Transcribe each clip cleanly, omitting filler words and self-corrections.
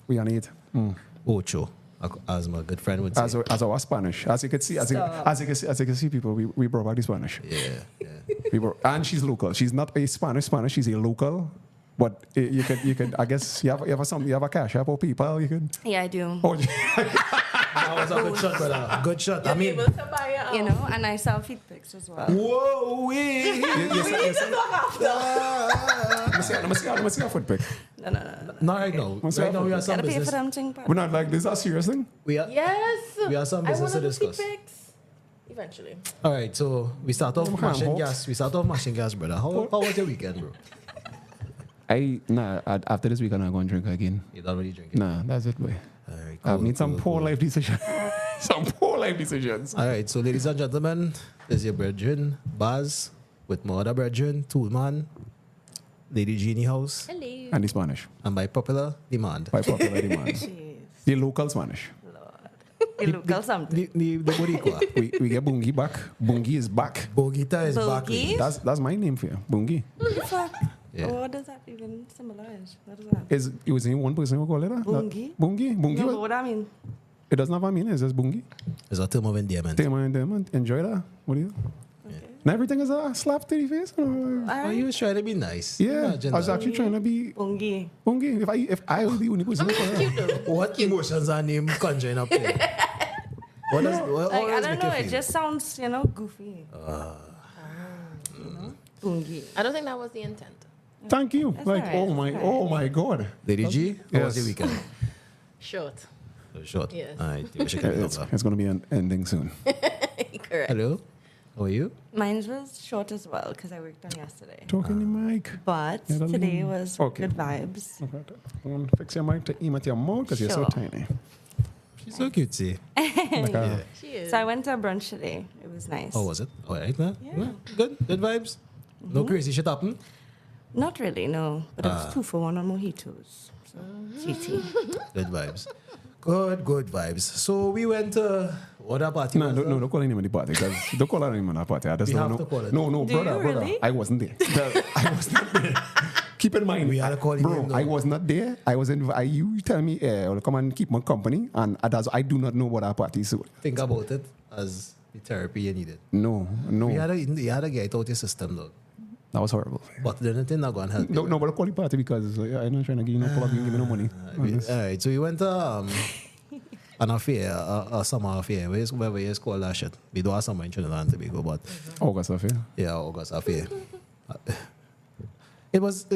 We on it. Ocho, as my good friend would say. As our Spanish. As you can see, people, we brought back the Spanish. Yeah. And she's local. She's not a Spanish. She's a local. But you could. I guess you have a cash app or PayPal. You could. Yeah, I do. Oh, That was a good shot, brother. Good shot. I mean, You know, and I sell feed pics as well. whoa, wee. Let me see your foot pic. No. Not right now. Right now we have some Gotta pay for business. them thing. We're not like this. Is a serious thing. Yes. We have some business to discuss. Eventually. All right, so we start off Them mashing ham-hocks. gas. Brother. How was your weekend, bro? After this week, I'm not going to drink again. You don't really drink it? Nah, that's it, boy. All right, I've cool, made some cool, poor cool. life decisions. Some poor life decisions. All right, so ladies and gentlemen, this is your brethren, Baz, with my other brethren, Toolman, Lady G in the house, Hello. And the Spanish. and by popular demand. By popular demand. Jeez. The local Spanish. You look something. The Boricua. We get Bungi back. Bungi is back. Bogita is back. Bogi? That's my name for you. Bungi. Fuck. Yeah. What does that even symbolize? What is that? It was in one person who call it that? Bungi? Bungi? Bungi? No, what- but what I mean? It doesn't have a meaning. It's just Bungi. It's a term of endearment. Diamond. Enjoy that. What do you? Okay. And everything is a slap to the face. Oh, you was trying to be nice. Yeah, Imagine I was that. actually trying to be Bungi. Bungi. If I was the only person, who call it that. What emotions are name conjuring up there? What does what Like, I always don't make know. you It feel? just sounds, goofy. You know? Bungi. I don't think that was the intent. Thank you. That's Like, alright, that's oh my God. Lady G, how was Yes. your weekend? Short. Short. Yes. All right, you should keep it It's up. going to be an ending soon. Correct. Hello, how are you? Mine was short as well because I worked on yesterday. Talking the mic. But Yeah, that today mean- was Okay. good vibes. Okay. I'm going to fix your mic to aim at your mouth because you're so Sure. tiny. She's so cutesy. Like a, She is. So I went to a brunch today. It was nice. How was it? All right, man. Yeah. Good vibes. No crazy shit happened. Not really, no. But it was 2 for 1 on mojitos. So, GT. Good vibes. Good vibes. So we went to what a party? no, was don't, that? no, don't call anyone the party because don't call anyone a party. I just We don't have know. to call it. No, Do brother, you brother. really? I wasn't there. I was not there. Keep in mind, We had to call him bro. in, though. I was not there. I was in. You tell me, I'll come and keep my company, and I do not know what our party is. So, Think about it as the therapy you needed. no, You had to get it out your system, though. that was horrible. But the thing not going to help. No, but I call the party because I'm not trying to give you no problem, give me no money. All right, so we went to an affair, a summer affair. Wherever you call that shit. We do have summer in Trinidad and Tobago, but August affair. yeah, August affair. It was.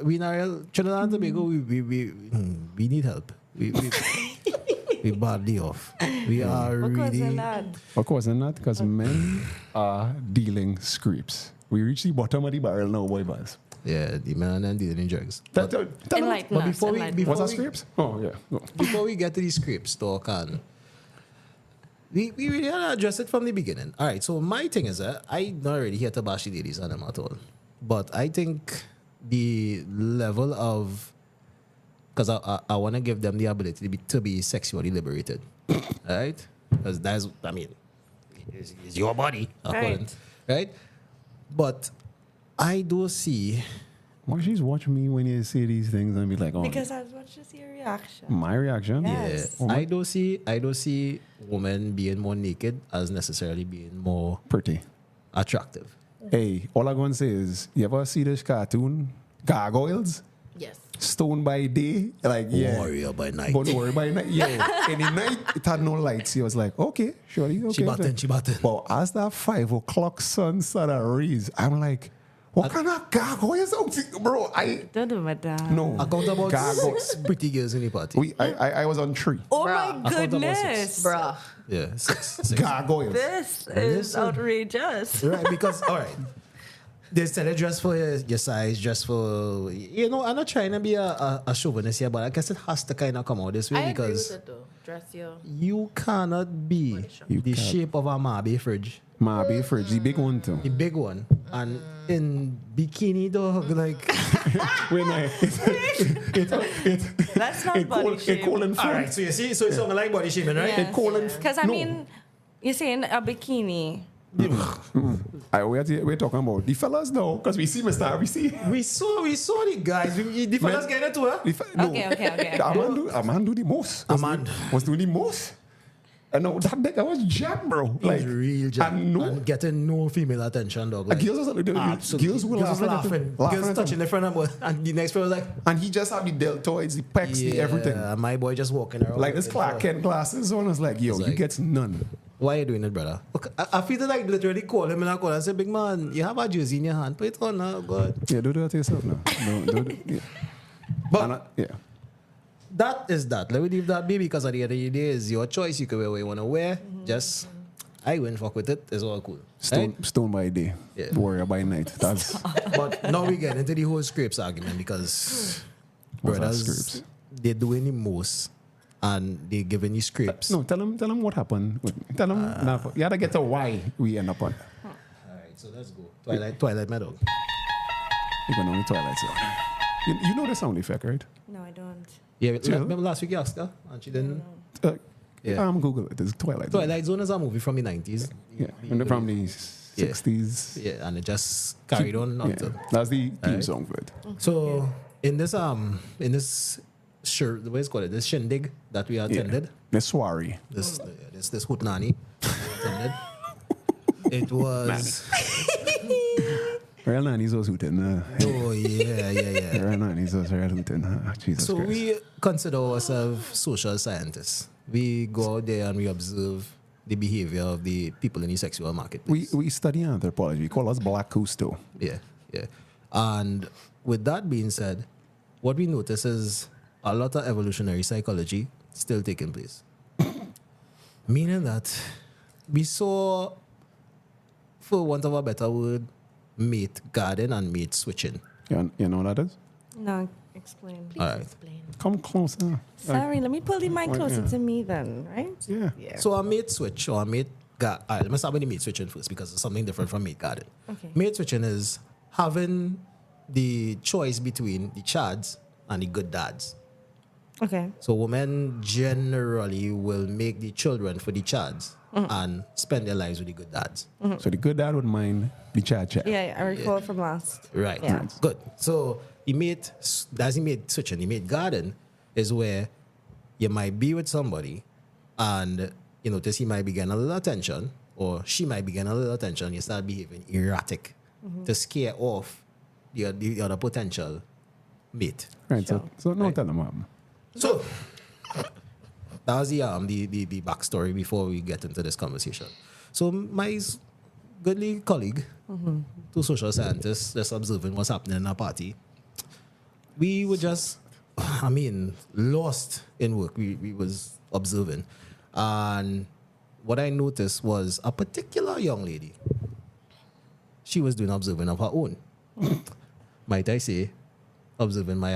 We in our Trinidad and Tobago, we need help. We badly off. We are What really. causing that? Of course, and not because men are dealing scrapes. We reach the bottom of the barrel now, boy, boys. Yeah, the man and dealing drugs. Enlighten but us, before we- enlighten before Was us. that scrapes? Oh, yeah. No. Before we get to these scripts talk and we really had to address it from the beginning. All right, so my thing is that I not really here to bash the ladies on them at all. But I think the level of because I want to give them the ability to be sexually liberated. All right? Because that's, I mean, it's your body. Right. Right? But I do see Why she's watching me when you say these things and be like, oh, Because I was watching to see your reaction. my reaction? Yes. Oh, my- I don't see women being more naked as necessarily being more Pretty. attractive. Hey, all I'm going to say is, you ever see this cartoon, Gargoyles? Yes. Stone by day? Like, yeah. Warrior by night. But worry by night. Yo, in the night, it had no lights. He was like, okay, surely, okay. She batting. But as that 5 o'clock sun started to raise, I'm like, what kind of gargoyles out here, bro? Don't do my dad. No. I count about Gargoyles. 6 pretty girls in the party. I was on 3. Oh Bruh. my I count about 6. goodness. Bruh. Yeah, 6. Gargoyles. This is Listen. outrageous. Right, because, all right, they said a dress for your size, dress for, I'm not trying to be a chauvinist here, but I guess it has to kind of come out this way I agree because with it though. Dress your. you cannot be You the can't. shape of a Marby fridge. Marby fridge, the big one too. The big one. And in bikini, dog, like... Wait, no. That's not body shape. All right, so you see, so it's something like body shaming, right? It calling. Because I no. mean, you're saying a bikini We're talking about the fellas now, because we see Mr. We saw the guys. The fellas getting into her. No, Okay. A man do the most. Was doing the most. And no, that was jam, bro. Like real jam. And no, and getting no female attention, dog. Like, girls was absolutely. girls were laughing. Girls touching the front of him, and the next person was like, and he just had the deltoids, the pecs, the everything. My boy just walking around. Like this Clark Kent glasses on. I was like, yo, you get none. Why are you doing it, brother? Look, I feel like literally call him in a call and say, big man, you have a jersey in your hand. Put it on now, God. Yeah, do that to yourself now. Yeah. But yeah. that is that. Let me leave that be, because at the end of the day, it's your choice. You can wear what you want to wear. Just, I won't fuck with it. It's all cool. Stone by day, warrior by night. That's But now we get into the whole scrapes argument, because brothers, they're doing the most. And they giving you scrapes. No, tell them what happened. Tell them. You gotta get to why we end up on. All right, so let's go. Twilight, my dog. You're gonna only Twilight song. You know the sound effect, right? No, I don't. Yeah, remember last week you asked her, and she didn't. Google it. It's Twilight. Twilight Zone is a movie from the 90s. Yeah, from the 60s. Yeah, and it just carried on. That's the theme song for it. So in this shirt, what is it called? This shindig that we attended. The soiree. This hootenanny attended. It was. Real nannies was hooting. Oh yeah. Real nannies was real hooting. Jesus So Christ. we consider ourselves social scientists. We go out there and we observe the behavior of the people in the sexual marketplace. We study anthropology. We call us Black Cousteau. Yeah. And with that being said, what we notice is a lot of evolutionary psychology still taking place. Meaning that we saw, for want of a better word, mate guarding and mate switching. You know what that is? No, explain. All right. Explain. Come closer. Sorry, let me pull the mic closer to me then, right? Yeah. So a mate switch or a mate guard. All right, let me start with the mate switching first, because it's something different from mate guarding. Okay. Mate switching is having the choice between the chads and the good dads. Okay. So women generally will make the children for the chads and spend their lives with the good dads. So the good dad would mind the chat. Yeah, I recall from last. Right. Yeah. Good. So the mate switching, the mate garden is where you might be with somebody and you notice he might be getting a little attention or she might be getting a little attention. You start behaving erratic to scare off the other potential mate. Right. Sure. So no, tell them what. So that was the backstory before we get into this conversation. So my goodly colleague, two social scientists, just observing what's happening in our party. We were just, lost in work. We was observing, and what I noticed was a particular young lady. She was doing observing of her own. Might I say, observing my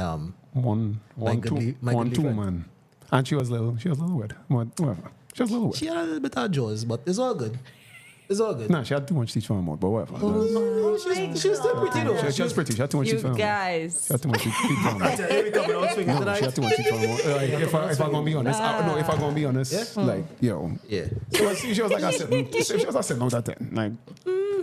One, two, man. And she was little weird. Whatever. She was a little weird. She had a little bit of jaws, but it's all good. It's all good. Nah, she had too much teeth for her mouth, but whatever. She was still pretty though. She was pretty. She had too much teeth for You her mouth. guys. She had too much teeth for her mouth. Here we come out swinging No, tonight. she had too much teeth for her mouth. If I'm gonna be honest, if I'm gonna be honest, like, yo. Yeah. She was like a 7. She was a 7 out of 10. Like,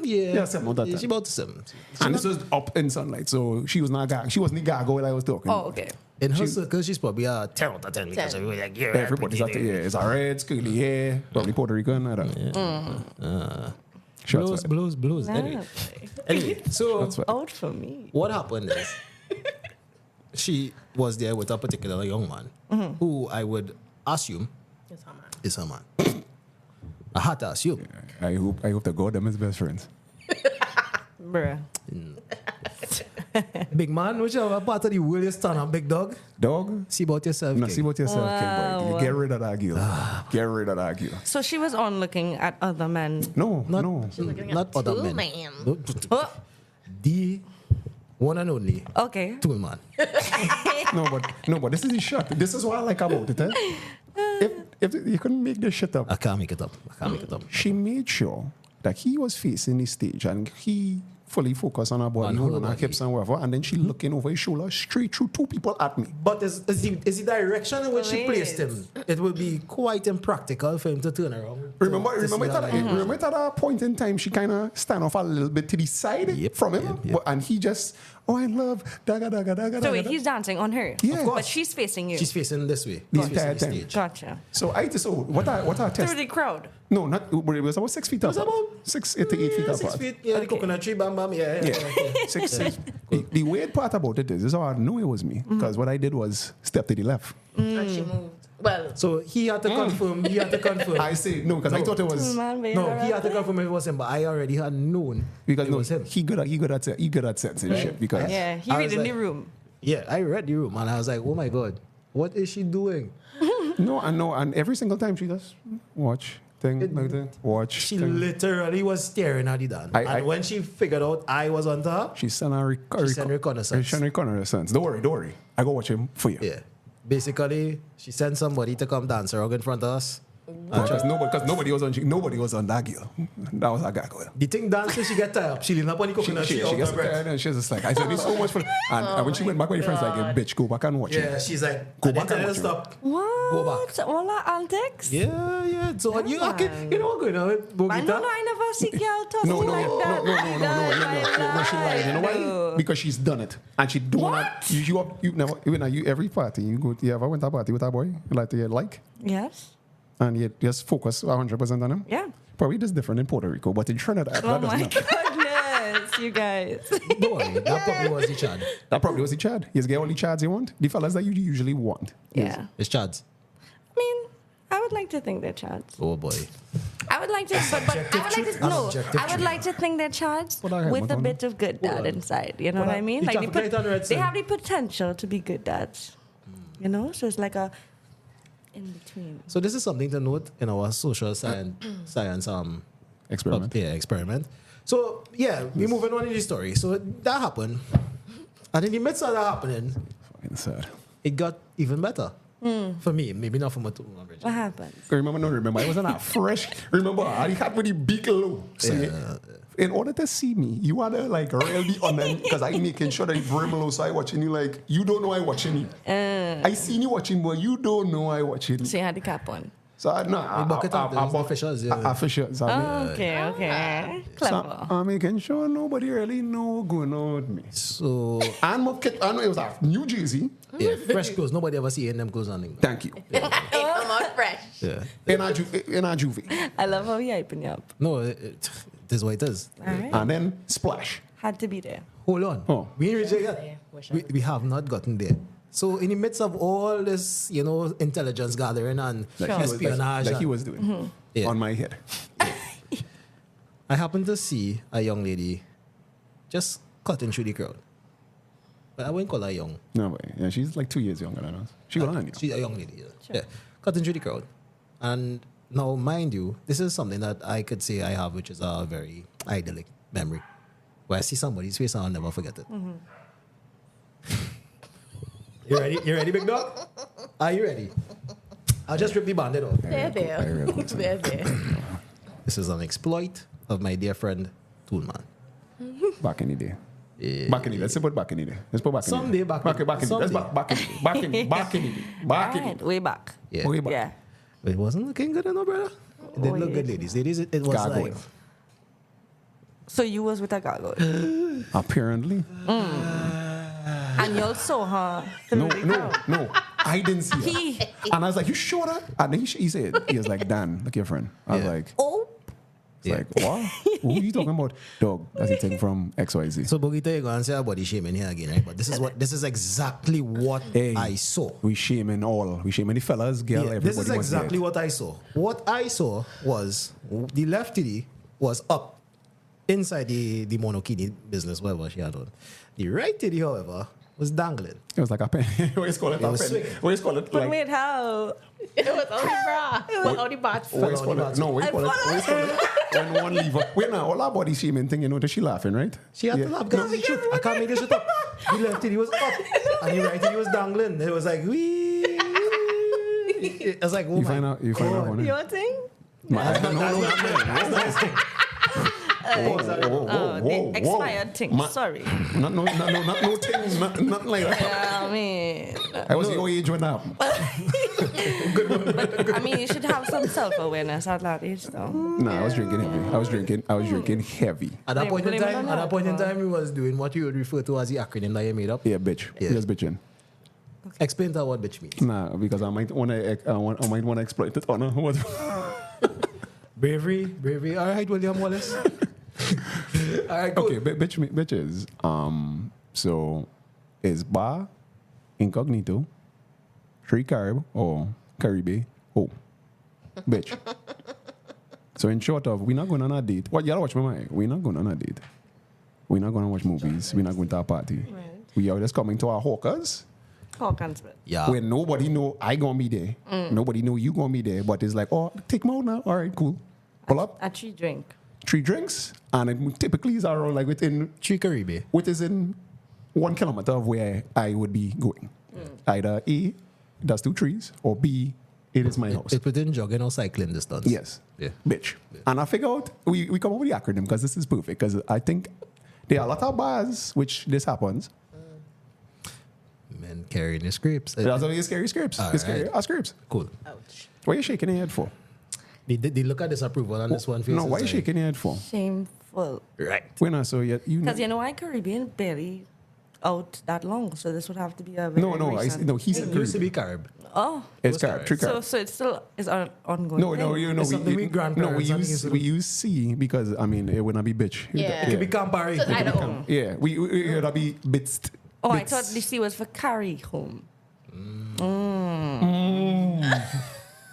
Yeah. 7 out of 10. She about 7. And this was up in sunlight, so she wasn't the gaga while I was talking. Oh, okay. In her circle, she's probably a 10 out of 10 because 10. everybody like, yeah, Everybody's out there. Yeah, it's a red, scaly hair, probably Puerto Rican. I don't know. Shots fired. Blues. Anyway, so Shots fired. Out for me. what happened is she was there with a particular young man who I would assume It's her man. is her man. I had to assume. I hope to God them is best friends. Bruh. Big man, whichever part of the world you stand on, big dog. Dog? See about yourself. No, King. see what yourself, King boy. Wow. Get rid of that girl. Get rid of that girl. So she was on looking at other men. No. Not other men. Man. No, Oh, the one and only okay. tool man. No, but this is the shot. This is what I like about it. If you couldn't make this shit up, I can't make it up. she made sure that he was facing the stage and he fully focused on her body, On her holding her body. hips and whatever, and then she looking over his shoulder straight through two people at me. But is the direction in which she Wait. placed him, it would be quite impractical for him to turn around. Remember to at a point in time, she kind of stand off a little bit to the side Yep, from him, yep. But, and he just, oh, I love, daga, daga, daga, So daga, wait, daga. he's dancing on her. Yeah. Of But course. she's facing you. She's facing this way. The He's facing entire the time. stage. Gotcha. So what I test? Through the crowd. No, not, it was about 6 feet It was apart. about 6 to 8 feet apart. 6 feet. Yeah, the coconut tree, bam, bam. Yeah. Yeah, 6. The weird part about it is how I knew it was me, because what I did was step to the left. And she moved. Well, So he had to confirm. He had to confirm. I say no, because I thought it was Man, baby, No, he alright. had to confirm if it was him, but I already had known because it no, was him. he good at sensing shit. Because Yeah, he I read was in the like- room. Yeah, I read the room and I was like, oh my God, what is she doing? no, and every single time she just watch thing like that, watch. She thing. literally was staring at the dance. I- And when she figured out I was onto her, She sent a She sent reconnaissance. She sent reconnaissance. Don't worry. I go watch him for you. yeah, basically, she sent somebody to come dance around in front of us. Because nobody was on that girl. That was a guy. The thing dancing, she get tired. She lean up on the coconut She tree out gets her breath. tired and she's just like, I said, it's so much fun. And when she went back with her friends, like, bitch, go back and watch Yeah, it. she's like, Go I back didn't and tell her watch to it. stop. What? Go back. All our antics? Yeah. So you know what going on with I Bogita? know I never see girl talking No, like that. no, she lied. You know why? Because she's done it. And she don't What? you never, you every party, you ever went to a party with a boy, like, Yes. and you just focus 100% on him? Yeah. Probably just different in Puerto Rico, but in Trinidad, Oh that does my not. goodness, you guys. Don't worry, that probably was the Chad. That probably was the Chad. You get all the Chads you want. The fellas that you usually want. Yeah. It's Chad's. I mean, I would like to think they're chads. Oh boy. I would like to, but I would like to, no, I would like to think they're chads What I have, with a what bit of good dad inside. You know What what I- I mean? you Like talk about it on Red they Sun. have the potential to be good dads. You know, so it's like a in between. So this is something to note in our social science Experiment. experiment. So yeah, we're moving on in the story. So that happened, and in the midst of that happening, Fucking sad. it got even better for me. Maybe not for my two average. What happened? Remember, I wasn't that fresh. Remember, I had with the beak low. So in order to see me, you had to like really on them because I making sure that it's very low. So I watching you like, you don't know I watching you. I seen you watching, but you don't know I watching you. So you had the cap on. So I bucket up those officials, yeah. Officials. Oh, okay. Clever. So I'm making sure nobody really know going on with me. So And my kid, I know it was at New Jersey. yeah, fresh clothes. Nobody ever see them clothes on them. Thank you. they come out fresh. Yeah. In our juvie. I love how you hyping you up. No, it is what it is. All right. And then splash. Had to be there. Hold on. Oh. We ain't reached there yet. We have not gotten there. So in the midst of all this, intelligence gathering and Like, he was, espionage, like he was doing Yeah. on my head. I happened to see a young lady just cutting through the crowd. But I wouldn't call her young. No way. Yeah, she's like 2 years younger than us. She got on you. She's a young lady. Yeah. Cutting through the crowd. And now, mind you, this is something that I could say I have, which is a very idyllic memory. Where I see somebody's face and I'll never forget it. You ready? You ready, big dog? Are you ready? I'll just rip the bandit off. There. This is an exploit of my dear friend Toolman. Back in the day. Yeah. Back in the day. Let's say put back in the day. Let's put back in the day. Someday back in- Back in the day. Let's someday. back in the day. Back in the day. Back in the day. Back in the Right, day. way back. Yeah. Way back. Yeah. It wasn't looking good enough, brother. It didn't look good, ladies. Ladies, it was Gargoyle. like... So you was with a gargoyle. Apparently. And you saw her. No. I didn't see her. He. And I was like, you sure that? And then he said, he was like, Dan, look your friend. I was Yeah. like, Oh. it's like, what? Who are you talking about? Dog, that's the thing from XYZ. So, Bogita, you're going to say about body shaming here again, right? But this is exactly what Hey, I saw. We shaming all. We shaming the fellas, girl, Yeah, everybody. this is was exactly dead. what I saw. What I saw was the left titty was up inside the monokini business, whatever she had on. The right titty, however, was dangling. It was like a pen. What is call it? It was A pen. swinging. What is call it? But Like, wait, how? It was only bra. It was only bat. what is call it? No, what is call it? What is call it? When one lever. Wait now, all our body shaming thing, you know, that she laughing, right? She had Yeah. to laugh because it's the truth. I can't make this shit up. The left titty was up and the right titty was dangling. It was like, wee. It was like, oh You my find out God. one. You want to sing? No, That's not- Whoa, The expired things. Sorry. Not no things, nothing like that. Yeah, I mean, I was your age when that happened. I mean, you should have some self-awareness at that age, though. Nah, I was drinking heavy. I was drinking heavy. At that point in Blame it time, on alcohol. he was doing what you would refer to as the acronym that you made up. Yeah, bitch. Yeah. Just bitching. Explain to her what bitch means. Nah, because I might want to exploit it on her. What? Bravery. All right, William Wallace. All right, cool. Okay, bitches. So is bar incognito, tree carb or Caribe? Oh, bitch. So in short of, we're not going on a date. What y'all watch my mind? We're not going on a date. We're not going to watch movies. We're not going to a party. Right. We are just coming to our hawkers. Hawkins, but Yeah. Where nobody know I gonna be there. Nobody know you gonna be there. But it's like, oh, take me out now. All right, cool. Pull up, a tree drink. 3 drinks, and it typically is around like within Caribe. what is in 1 kilometer of where I would be going. Either A, that's 2 trees, or B, it is my house. It's within jogging or cycling distance. Yes. Yeah. Bitch. And I figure out, we come up with the acronym because this is perfect. Because I think there are a lot of bars which this happens. Men carrying the scripts. That's why you scary scripts. All You scary right. scripts. Cool. Ouch. What are you shaking your head for? They look at disapproval on this one face. No, why are you it's shaking your head for? Shameful. like, right. When I saw you know. Because you know why Caribbean barely out that long, so this would have to be a very No, recent. no, he said It used to Caribbean. be carb. Oh, It's What's carb, carb? 3 carb. so it still is an ongoing. No, thing. you know, It's something we grandparents, I think it's we use C because I mean it would not be bitch. Yeah. It could be Campari. So I don't. Yeah, we it would be bits. Oh, I bits. thought the C was for carry home.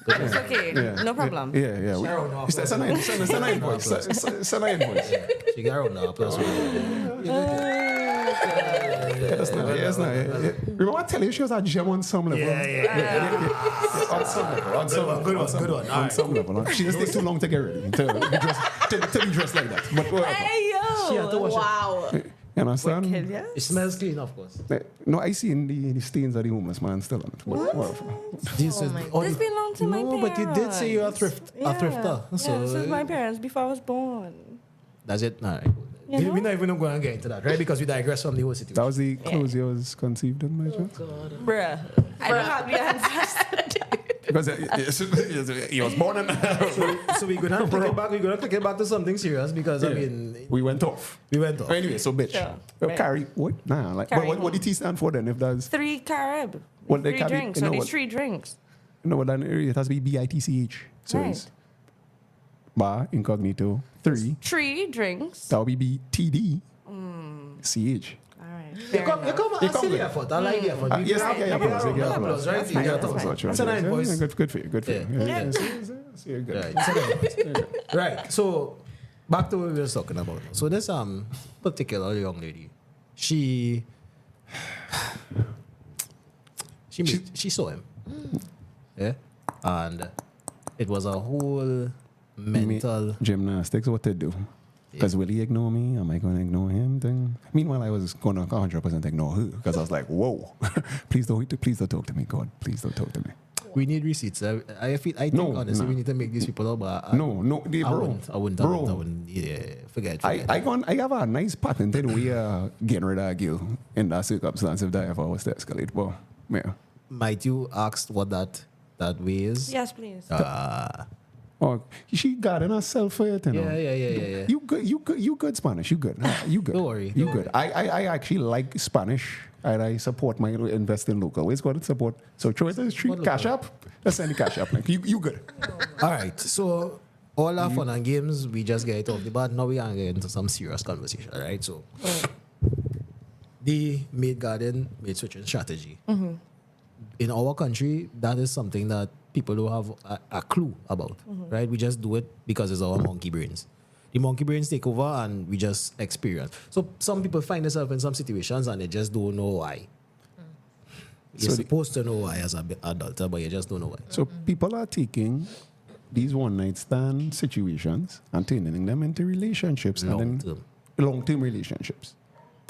But it's okay. Yeah. No problem. Yeah. Sharon, no, It's a nine voice. It's a nine voice. She got around now. Plus, That's not. Remember I tell you she was a gem on some level. On some level. Good one. On some level. She just takes too long to get ready to be dressed like that. But whatever. Hey She had to yo! wash it. Wow. You understand? Kid, yeah? It smells clean, of course. No, I see in the stains of the homeless man still on it. But whatever. This Oh is my This belonged to my no, parents. but you did say you're a thrifter. Yeah, So this is my parents before I was born. that's it. All right. You know? We're not even going to get into that, right? Because we digress from the whole situation. That was the clothes you was conceived in, my child. Bruh. I don't have the answers. Because he was born in. So we're gonna take it back. We're gonna take it back to something serious because I mean we went off. we went off. Anyway, so bitch. Sure. Right. Carry what? Nah, like Carry what the T stand for then? If that's 3 Carib. Well, they 3 can be- drinks. you know So these what? 3 drinks. no, then it has to be BITCH. So Right. it's bar incognito 3. 3 drinks. That would be BTD CH. All right. You Fair come, enough. I see the effort. I like the effort. Yes, I get applause. I get applause. Right? That's You fine, get that's applause. fine. That's a nice voice. Good for you. Good for you. Yeah. Yeah. See, you're good. Right. It's a nice voice. Right. So back to what we were talking about. So this particular young lady, she saw him. Yeah. And it was a whole mental Gymnastics, what to do. Because will he ignore me? Am I going to ignore him? Thing. Meanwhile, I was going to 100% ignore her because I was like, whoa, please don't talk to me, God. Please don't talk to me. we need receipts. I think No, honestly nah. we need to make these people up. But No, they, I bro. wouldn't. Yeah, forget. I have a nice patented way of getting rid of a girl in that circumstance if that ever was to escalate. But, yeah. Might you ask what that way is? Yes, please. Oh, she got in herself for it, you know. Yeah. You good Spanish. You good. You good. Don't worry, You don't good. I actually like Spanish and I support my invest in local. It's got to support. So throw it to the street. What Cash local? up. Let's send the cash up. Like, you good. All right. So all our fun and games, we just get it off the bat. Now we are get into some serious conversation. All right. So the maid garden maid switching strategy. In our country, that is something that people don't have a clue about, right? We just do it because it's our monkey brains. The monkey brains take over and we just experience. So some people find themselves in some situations and they just don't know why. You're So supposed to know why as an adult, but you just don't know why. So people are taking these one night stand situations and turning them into relationships. Long-term relationships.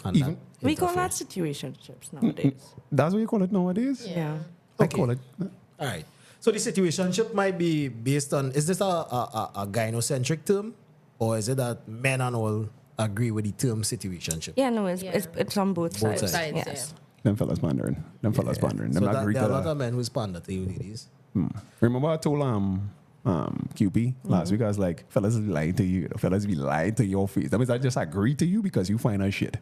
And Even- We call interferes. that situationships nowadays. That's what you call it nowadays? Yeah. I Okay. call it. All right. So the situationship might be based on, is this a gynocentric term? Or is it that men and all agree with the term situationship. Yeah, no, it's on both Both sides. sides, Yes. Them fellas pandering. Them fellas pandering. Them So not agree there are to a lot that. of men who pander to you ladies. Remember I told QP last week, I was like, fellas be lying to you. Fellas be lying to your face. That means I just agree to you because you find out shit.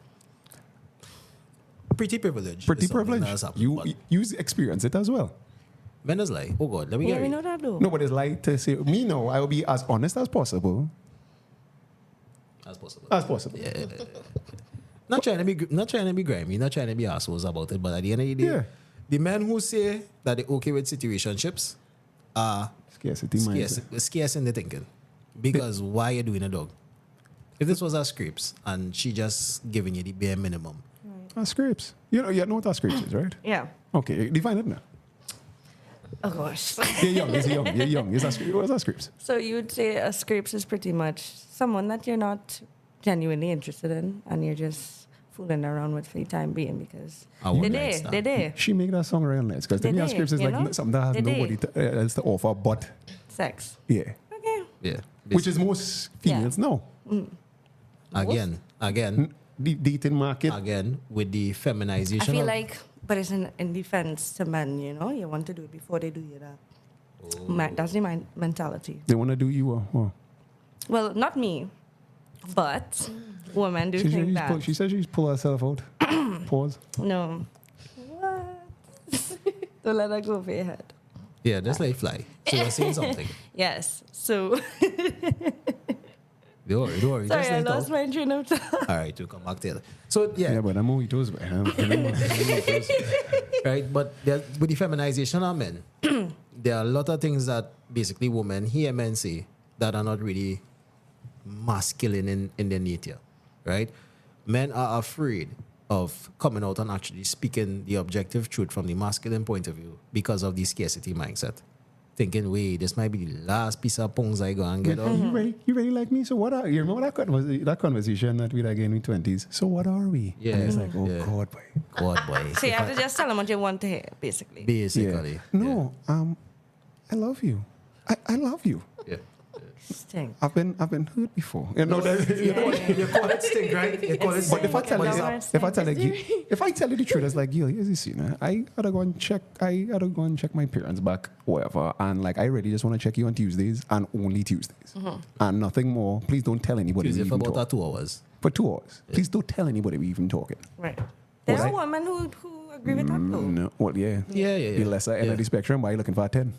Pretty privilege. Pretty is something privilege. that has happened, You but you experience it as well. men is like, oh God, let me Yeah, get we it. know that though. No, but it's like to say, me no, I will be as honest as possible. As possible. As possible. Yeah. Not trying to be grimy, not trying to be assholes about it, but at the end of the day, Yeah. the men who say that they're okay with situationships are Scarcity mindset. scarce in the thinking. Because why you doing a dog? If this was our scripts and she just giving you the bare minimum, Scrapes. You know what scrapes is, right? Yeah. Okay, define it now. Oh gosh. You're young. You're young. What's that scrapes? So you would say a scrapes is pretty much someone that you're not genuinely interested in, and you're just fooling around with for the time being because I want they're like there. that. They're there. She make that song real nice because to They me, did, scrapes is you like know? something that has They nobody else to offer but Sex. yeah, Okay. yeah. which is most females now. Again, The dating market. again, with the feminization I feel of like, but it's in defense to men, you know? You want to do it before they do you that. That's the mentality. They want to do you or Well, not me, but women do think that. she said she's pull herself out. Pause. No. What? Don't let that go over your head. yeah, just like fly. So you're saying something. Yes. So, Don't worry. sorry, just I like lost talk. my train of thought. All right, we'll come back to it. So yeah, Yeah, but I'm mojitos, man. right? But with the feminization of men, there are a lot of things that basically women hear men say that are not really masculine in their nature, right? Men are afraid of coming out and actually speaking the objective truth from the masculine point of view because of the scarcity mindset. Thinking, wait, this might be the last piece of pungs I go and get out. You really like me? So what are you? Remember that conversation that we had again in 20s? So what are we? Yeah. And it's like, oh Yeah. God, boy. God, boy. So you have to just tell them what you want to hear, basically. Basically. No, I love you. I love you. Yeah. Stink. I've been hurt before. You know that. You call it stink, right? You call it But if I stink. tell you, But it's if I tell you the truth, it's like, yo, here's the scene. I gotta go and check my parents back, whatever. And like, I really just want to check you on Tuesdays and only Tuesdays, and nothing more. Please don't tell anybody we Tuesday for even about talk. 2 hours. For 2 hours. Please don't tell anybody we even talking. Right. There What are women who agree with that, though. No, well, yeah. Yeah. The lesser end Yeah. of the spectrum. Why are you looking for a 10?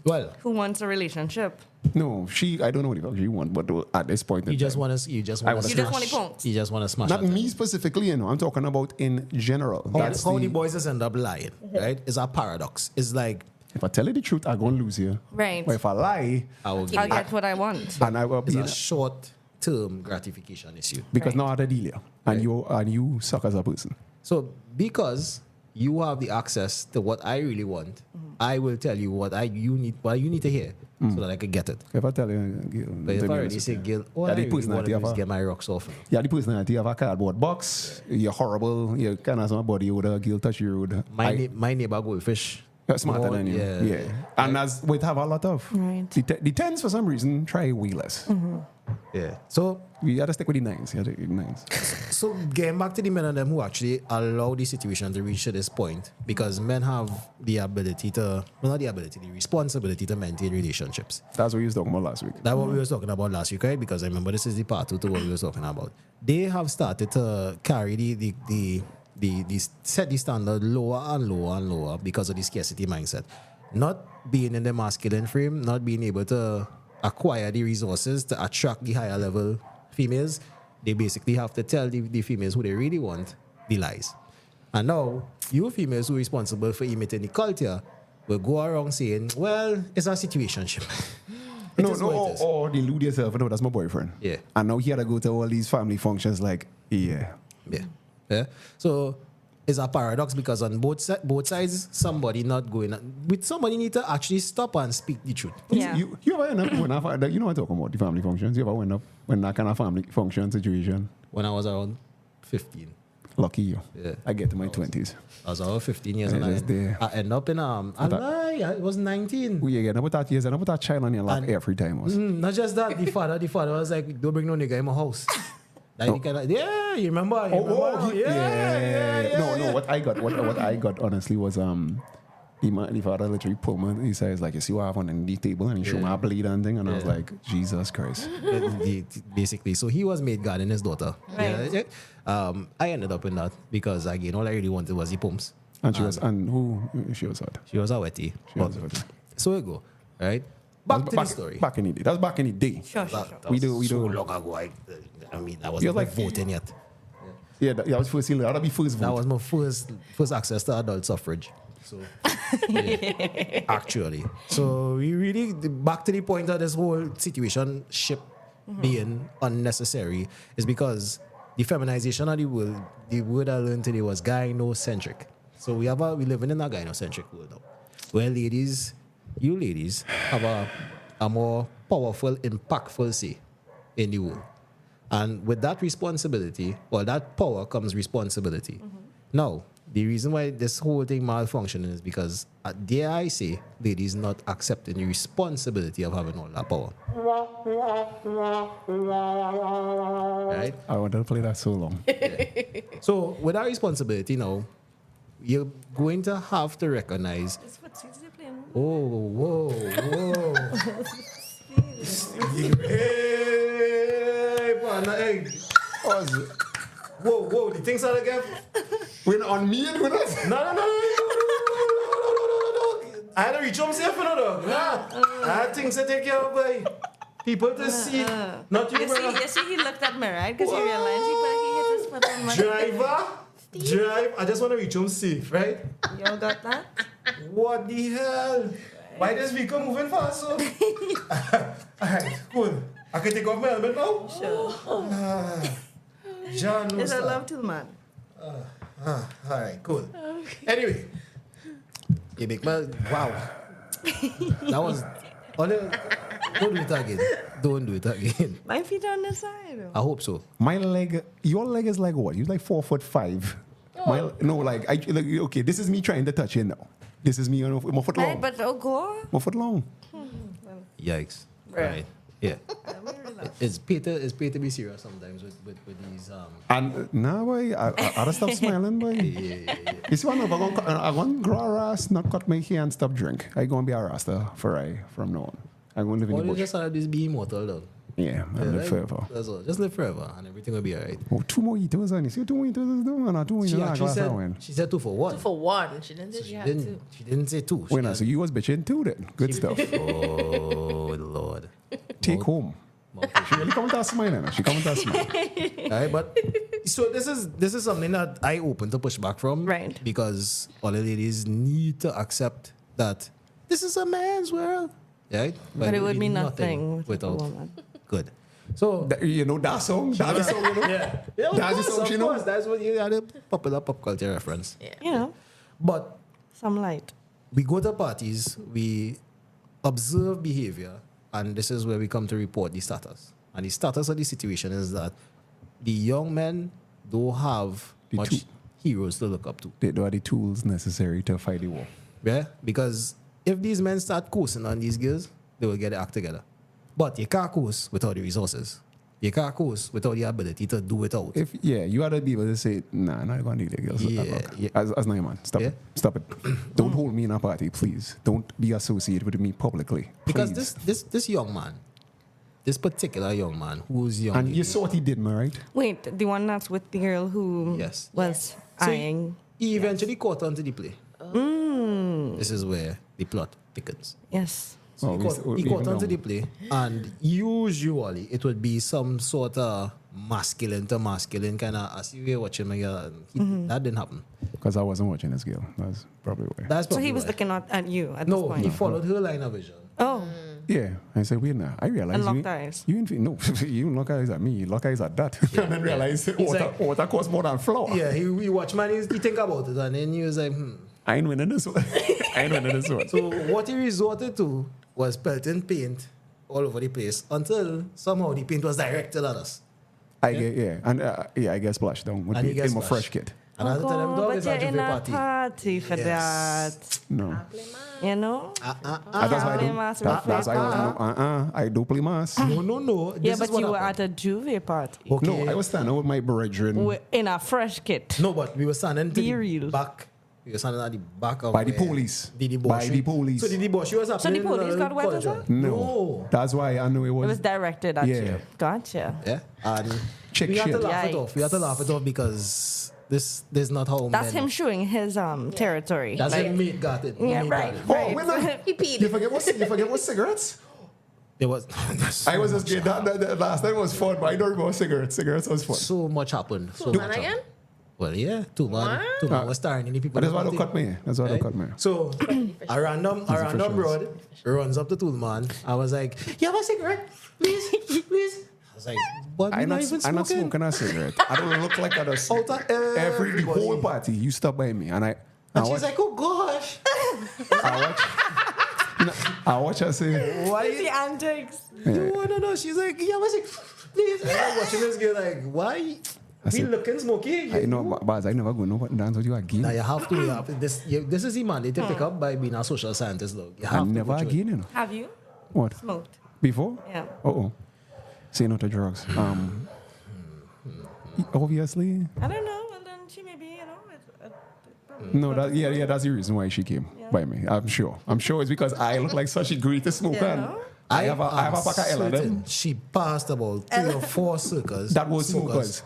Well, Who wants a relationship? No, I don't know what the fuck she want, but at this point, in you just time- want to. You just I want to. wanna You just want the punks. You just want to smash. not at them. me specifically, you know. I'm talking about in general. How, That's how the the, boys just end up lying, right? It's a paradox. It's like if I tell you the truth, I'm gonna lose you. Right. But if I lie, I will give I'll you. get what I want. and I will It's be a short-term gratification issue. because Right. now I had a deal, yeah. and Right. you suck as a person. So because you have the access to what I really want, I will tell you what you need to hear so that I can get it. If I tell you, Gil, But if to be I already honest say, with you, Gil, all Yeah, I the really want personality to of do is a- get my rocks off. yeah, the personality of a cardboard box, you're horrible, you kind of somebody with a Gil touch you with. My neighbor goldfish. Smarter more- than you. yeah. Yeah. And as we have a lot of. Right. The tens, for some reason, try way less. Yeah. So We got to stick with the nines. You gotta stick with the nines. So getting back to the men and them who actually allow the situation to reach to this point, because men have the ability to, well, not the ability, the responsibility to maintain relationships. That's what you was talking about last week. That's what we were talking about last week, right? Because I remember this is the part 2 to what we were talking about. They have started to carry the set the standard lower and lower and lower because of the scarcity mindset. Not being in the masculine frame, not being able to acquire the resources to attract the higher level females, they basically have to tell the females who they really want the lies. And now, you females who are responsible for imitating the culture will go around saying, well, it's a situationship. It is what it is. or delude yourself. No, that's my boyfriend. Yeah. And now he had to go to all these family functions like, yeah. Yeah. So it's a paradox because on both sides, somebody not going. With somebody need to actually stop and speak the truth. Yeah. You ever end up you know what I'm talking about, the family functions? You ever end up when that kind of family function situation? When I was around 15. Lucky you. Yeah. I get to my 20s. I was over 15 years Yeah, and just there. I end up in it was 19. We get about that years and about that child on your lap And- every time. Was. Not just that, the father was like, don't bring no nigga in my house. Like, yeah, you remember? No. What I got honestly was the father literally pulled me. He says like, you see what I have on the table, and he showed me a blade and thing, and I was like, Jesus Christ. Basically, so he was made guarding his daughter. Right. I ended up in that because again, all I really wanted was the pumps. And she was she was what? She was a wetty. So we go, right? Back to the story. Back in the day. That's back in the day. Sure. We do. So long ago. I mean, I wasn't You're like- voting yet. Yeah, that was first. That'll be first That vote. was my first access to adult suffrage. So, yeah, actually. So we really, back to the point of this whole situation being unnecessary is because the feminization of the word I learned today was gynocentric. So we living in a gynocentric world now, where you ladies have a more powerful, impactful say in the world. And with that responsibility, or that power comes responsibility. Now, the reason why this whole thing malfunctioning is because, dare I say, ladies not accepting the responsibility of having all that power. Right? I wanted to play that so long. So, with that responsibility now, you're going to have to recognize, That's what seeds they're playing. whoa. Hey, man, hey. Whoa, the things are again. When on me and with us. No. I had to reach home safe, dog. I had things to take care of, boy. People to see. Not you, brother. You see, he looked at me, right? Because he realized he hit his foot on my Drive. I just want to reach home safe, right? You all got that? What the hell? Why this vehicle moving fast, so? Alright, cool. I can take off my helmet now? Sure. John, It's a love tool, man. alright, cool. Anyway, you make my wow. That was. Don't do it again. My feet are on the side. I hope so. My leg, your leg is like what? You're like 4'5". Okay, this is me trying to touch you now. This is me, my foot long. Right, but go. My foot long. Yikes. Right. Yeah. It's Peter to be serious sometimes with these And nah, boy, I gotta stop smiling, boy. yeah. You see, I'm going to grow a ras, not cut my hair and stop drink. I'm going to be a rasta from now on. I'm going to live in Or the you bush. just have this be immortal though. Yeah, and live forever. That's all. Just live forever and everything will be alright. Oh, 2 mojitos, honey. See, 2 mojitos is doing, and 2 mojitos She is a actually glass of wine. said 2 for 1. 2 for 1. She didn't say she had 2. She didn't say 2. Wait, now, so you was bitching too then. Good stuff. Oh Lord. Take home. She really come with that smile, now. She come with that smile. Alright, but so this is something that I open to push back from. Right. Because all the ladies need to accept that this is a man's world. Right? But it would be nothing without a woman. good. So You know that song? That's the song, you know? yeah, That's the song she knows. That's what you had a popular pop culture reference. You know, But some light. we go to parties, we observe behavior, and this is where we come to report the status. And the status of the situation is that the young men don't have much heroes to look up to. They don't have the tools necessary to fight the war. Yeah? Because if these men start coasting on these girls, they will get their act together. But you can't coast without the resources. You can't coast without the ability to do it out. You ought to be able to say, nah, I'm not going to do that, girls. Yeah. As no man, stop it. Stop it. Don't hold me in a party, please. Don't be associated with me publicly. Because please. this young man, this particular young man who's young. And you saw what he did, right? Wait, the one that's with the girl who Yes. was So eyeing. he eventually caught on to the play. This is where the plot thickens. Yes. So he caught on to the play, and usually it would be some sort of masculine to masculine kind of, as you were watching my girl. That didn't happen. Because I wasn't watching this girl. That's probably why. That's So probably he was why. looking at you at No, this point. he followed her line of vision. Oh, Yeah. I said, wait now. I realized Unlocked eyes. You didn't no, you didn't lock eyes at me. You lock eyes at that. And then realize like- water costs more than flour. Yeah, he watched man, he think about it, and then he was like, I ain't winning this one. I ain't winning this one. So what he resorted to was pelting paint all over the place until somehow the paint was directed at us. I get, yeah. And I get splashed down with And he in gets my splashed. fresh kit. And I tell them, dog, but it's you're a in Juve a party. party for Yes. that. No. You know? That's why I play do. mass That's why I do play mass. No. Yeah, This but is what you were happened. at a Juve party. Okay. No, I was standing with my brethren In a fresh kit. No, but we were standing to Be the real. back. We were standing at the back of by the where police. the By the police. So the debauchery was happening. police in got wet as culture. well? No. That's why I knew it It was was. directed at Yeah. you. Gotcha. Yeah. And Check we had to shit. laugh it off. We had to Yikes. laugh it off because this is not how That's men. him showing his territory. That's Like, him mate got it. yeah, Mate right. got it. Oh, wait, no. He peed. You forget what cigarettes? There was I was just kidding. That last time was fun, but I don't remember cigarettes. Cigarettes was fun. so much happened. So Two man much again? happened. Well, yeah, two man was starring in the people. But that's why party. they cut me. That's why they Right? cut me. So a random broad runs up to Toolman. I was like, "You have a cigarette, please, please." I was like, "But I'm not not, even I'm not smoking." smoking a cigarette. I don't look like I just Out of the everybody. whole party. You stop by me and I And she's watch, like, "Oh gosh, I watch her say, why?" the antics. No. She's like, "Yeah, what's it? Please." And I'm watching this girl like, "Why? We said, looking smoky." I know, but I never go no dance with you again. Now you have to. This is the mandate to pick up by being a social scientist, though. You I have to never go through it. again, you know. Have you What? smoked? Before? Yeah. Uh-oh. Say no to drugs. Obviously. I don't know. Well, then she may be, you know. No, that's the reason why she came by me. I'm sure. It's because I look like such a greatest smoker. Yeah. And I have a pack of L of them. certain she passed about 3 or 4 circles. That was smokers.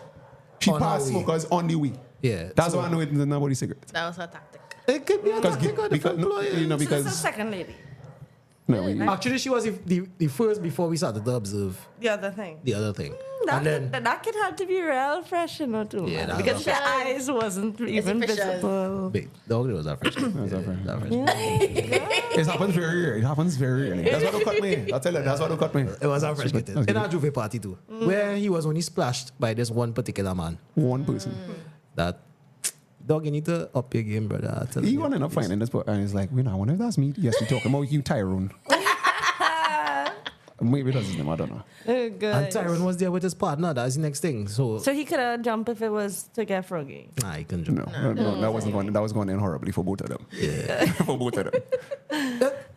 She on her passed way. smokers on the way. Yeah. That's so why I know it's nobody cigarettes. That was her tactic. it could be a tactic of the because, no, employer. you know, This is the because second lady. no, Actually, she was the first before we started to observe The other thing. the other thing. That, And then that kid had to be real fresh, you know, too. Yeah, man, that because was- the eyes wasn't even official. visible. wait, dog was our first. it happens very rare. It happens very rarely. That's why don't cut me. I'll tell you, that's why don't cut me. It was our first kid. That's In good. our Juve party too, where he was only splashed by this one particular man. One person. That dog, you need to up your game, brother. I tell He you. wanted to find this, and he's like, I wonder if that's me. Yes, we talking about you, Tyrone. Maybe that's his name. I don't know. Oh, good. And Tyrone was there with his partner. That's the next thing. So So he could have jumped if it was to get froggy. nah, he can jump. No, that wasn't going. That was going in horribly for both of them. Yeah, for both of them.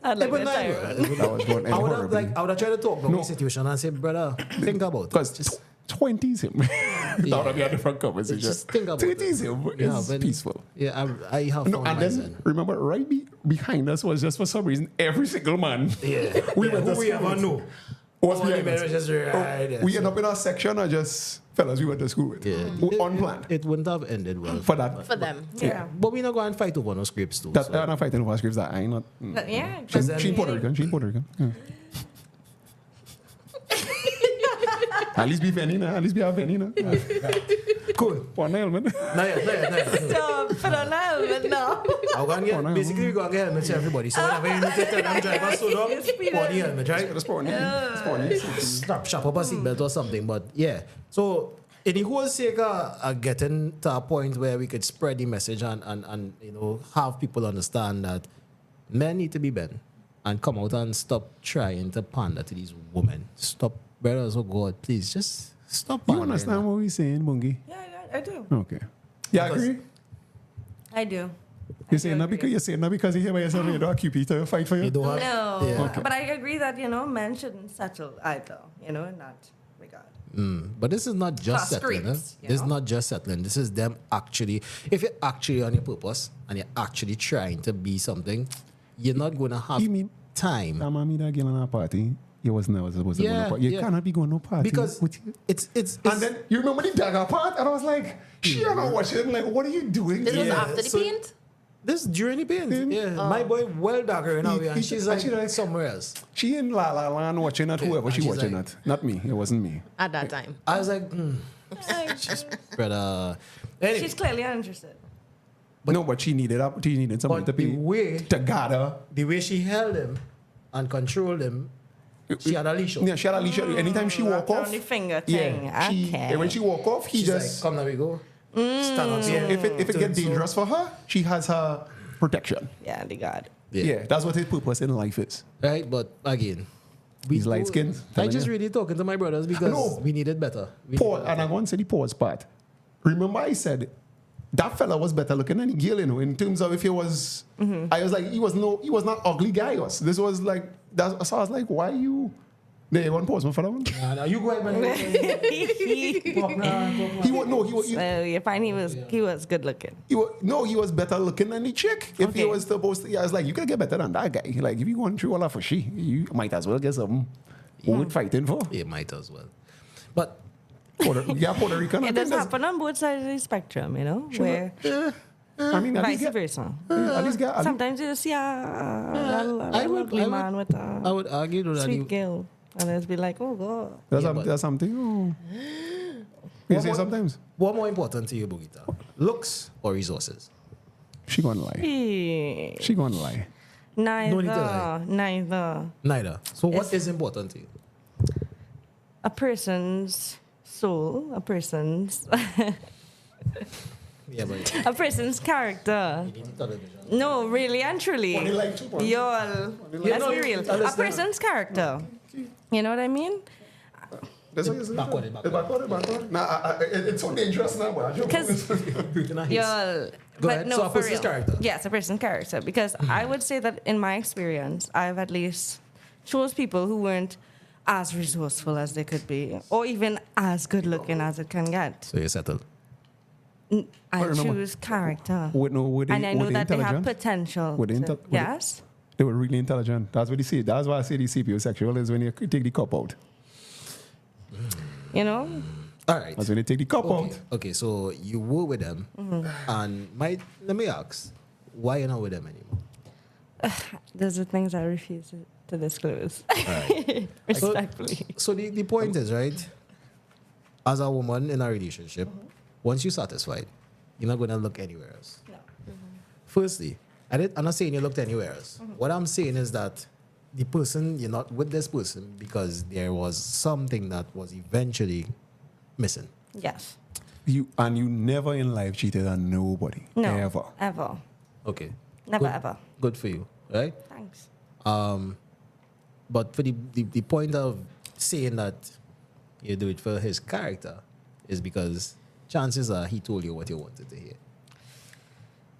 I'd like It was that nice. Tyrone. That was going in I would have horribly. I would have tried to talk about the situation and say, brother, think about it. Because 20s him. That would be a different conversation. Just think about it. 30s him Yeah, is but- peaceful. Yeah, I have No, found and my then zen. remember, right behind us was just for some reason every single man. Yeah, We went to who we school ever with. know. Was Only behind men us. was just right there, We so- end up in our section or just fellas we went to school with. Yeah. Unplanned. It wouldn't have ended well. For that. For them. Yeah. But we not go and fight over no scripts too. That so. they're not fighting over scripts that I ain't not. But yeah. She Puerto Rican. She Puerto Rican. Yeah. At least be Venina. At least be a Venina. Cool. One helmet. Not yet. So, put on that helmet now. I'm going to get, basically, we're going to get helmets to everybody. So whenever you need to tell them driver, so long, put the helmet, right? Just spawn in. Snap, shop up a seatbelt or something. But yeah, so in the whole sake of getting to a point where we could spread the message and you know have people understand that men need to be men and come out and stop trying to pander to these women. Stop, brothers, oh God, please just stop. You pandering. understand what we're saying, Bungi? Yeah, I do. Okay. Yeah, Because- agree. I do. You're saying that because you hear by yourself, you don't keep to fight for You you. don't have, No. Yeah. Okay. But I agree that, you know, men shouldn't settle either, you know, in that regard. But this is not just For settling. scripts, you This is know? not just settling. This is them actually. If you're actually on your purpose and you're actually trying to be something, you're not going to have You mean- time. I'm meet that girl on a party. You was never supposed to go Yeah, no party. You yeah. cannot be going no party. Because with you. it's And then you remember the dagger part? And I was like, she don't know what she like, what are you doing? This was Yeah, after the so- paint? this during the paint. Paint? Yeah, my boy well darker in a way, and he- she's and she like like- somewhere else. She in La La Land watching it, whoever and she she's watching like- it. Not me. It wasn't me. At that time. I was like, brother. Anyway, She's clearly uninterested. But she needed somebody but to the be way to gather. the way she held him and controlled him, she had a leash on. Yeah, she had a leash. Anytime she walk Wrapped off, around the finger thing. yeah, Okay. when she walk off, he She's just like, come, there we go. Stand up so here. if it Turn get so- dangerous for her, she has her protection. Yeah, the God. Yeah, that's what his purpose in life is. Right, but again, He's light skinned. I just really talking to my brothers because we needed better. Pause, and I'm going to say the pause part. Remember, I said that fella was better looking than the girl, you know, in terms of if he was. I was like, he was not ugly guy. This was like that. So I was like, why you? There, you want to pause me for that one? Nah, you go ahead, man. You find he was good looking. He was better looking than the chick. If he Okay. was supposed to, I was like, you could get better than that guy. Like, if you going through all that for she, you might as well get something worth fighting for. It might as well. But Puerto Rican. It does happen on both sides of the spectrum, you know, where I mean, vice versa. At least get, Sometimes you just see a ugly man with I a would argue that sweet girl, and it's be like, oh god. there's something. Oh. You say sometimes what more important to you, Bogita? Looks or resources? she gonna lie. She gonna lie. Neither. No need to lie. Neither. Neither. So what is important to you? A person's soul, a person's Yeah, but a person's character. you need television. No, really and truly. Only like 2 points. Y'all, let's no, be real. A understand. person's character. You know what I mean? That's what you say. Backward. Backward. Nah, it's so dangerous now, but Because y'all, Go but ahead. no, So a for person's real. character. Yes, a person's character. Because I would say that in my experience, I've at least chose people who weren't as resourceful as they could be, or even as good looking as it can get. So you're settled. I remember- choose character. and I know that they have potential. Were they to- yes? They were really intelligent. That's what they say. That's why I say the CPU sexual is when you take the cup out. You know? All right. That's when they take the cup out. Okay, so you were with them, and let me ask, why you're not with them anymore? Those are things I refuse to disclose. Right. Respectfully. So the point is, right? As a woman in a relationship, once you're satisfied, you're not going to look anywhere else. No. Firstly, I'm not saying you looked anywhere else. What I'm saying is that the person, you're not with this person because there was something that was eventually missing. Yes. You never in life cheated on nobody. No. Ever. Ever. Okay. Never Good. ever. Good for you, right? Thanks. But for the point of saying that you do it for his character is because chances are he told you what you wanted to hear.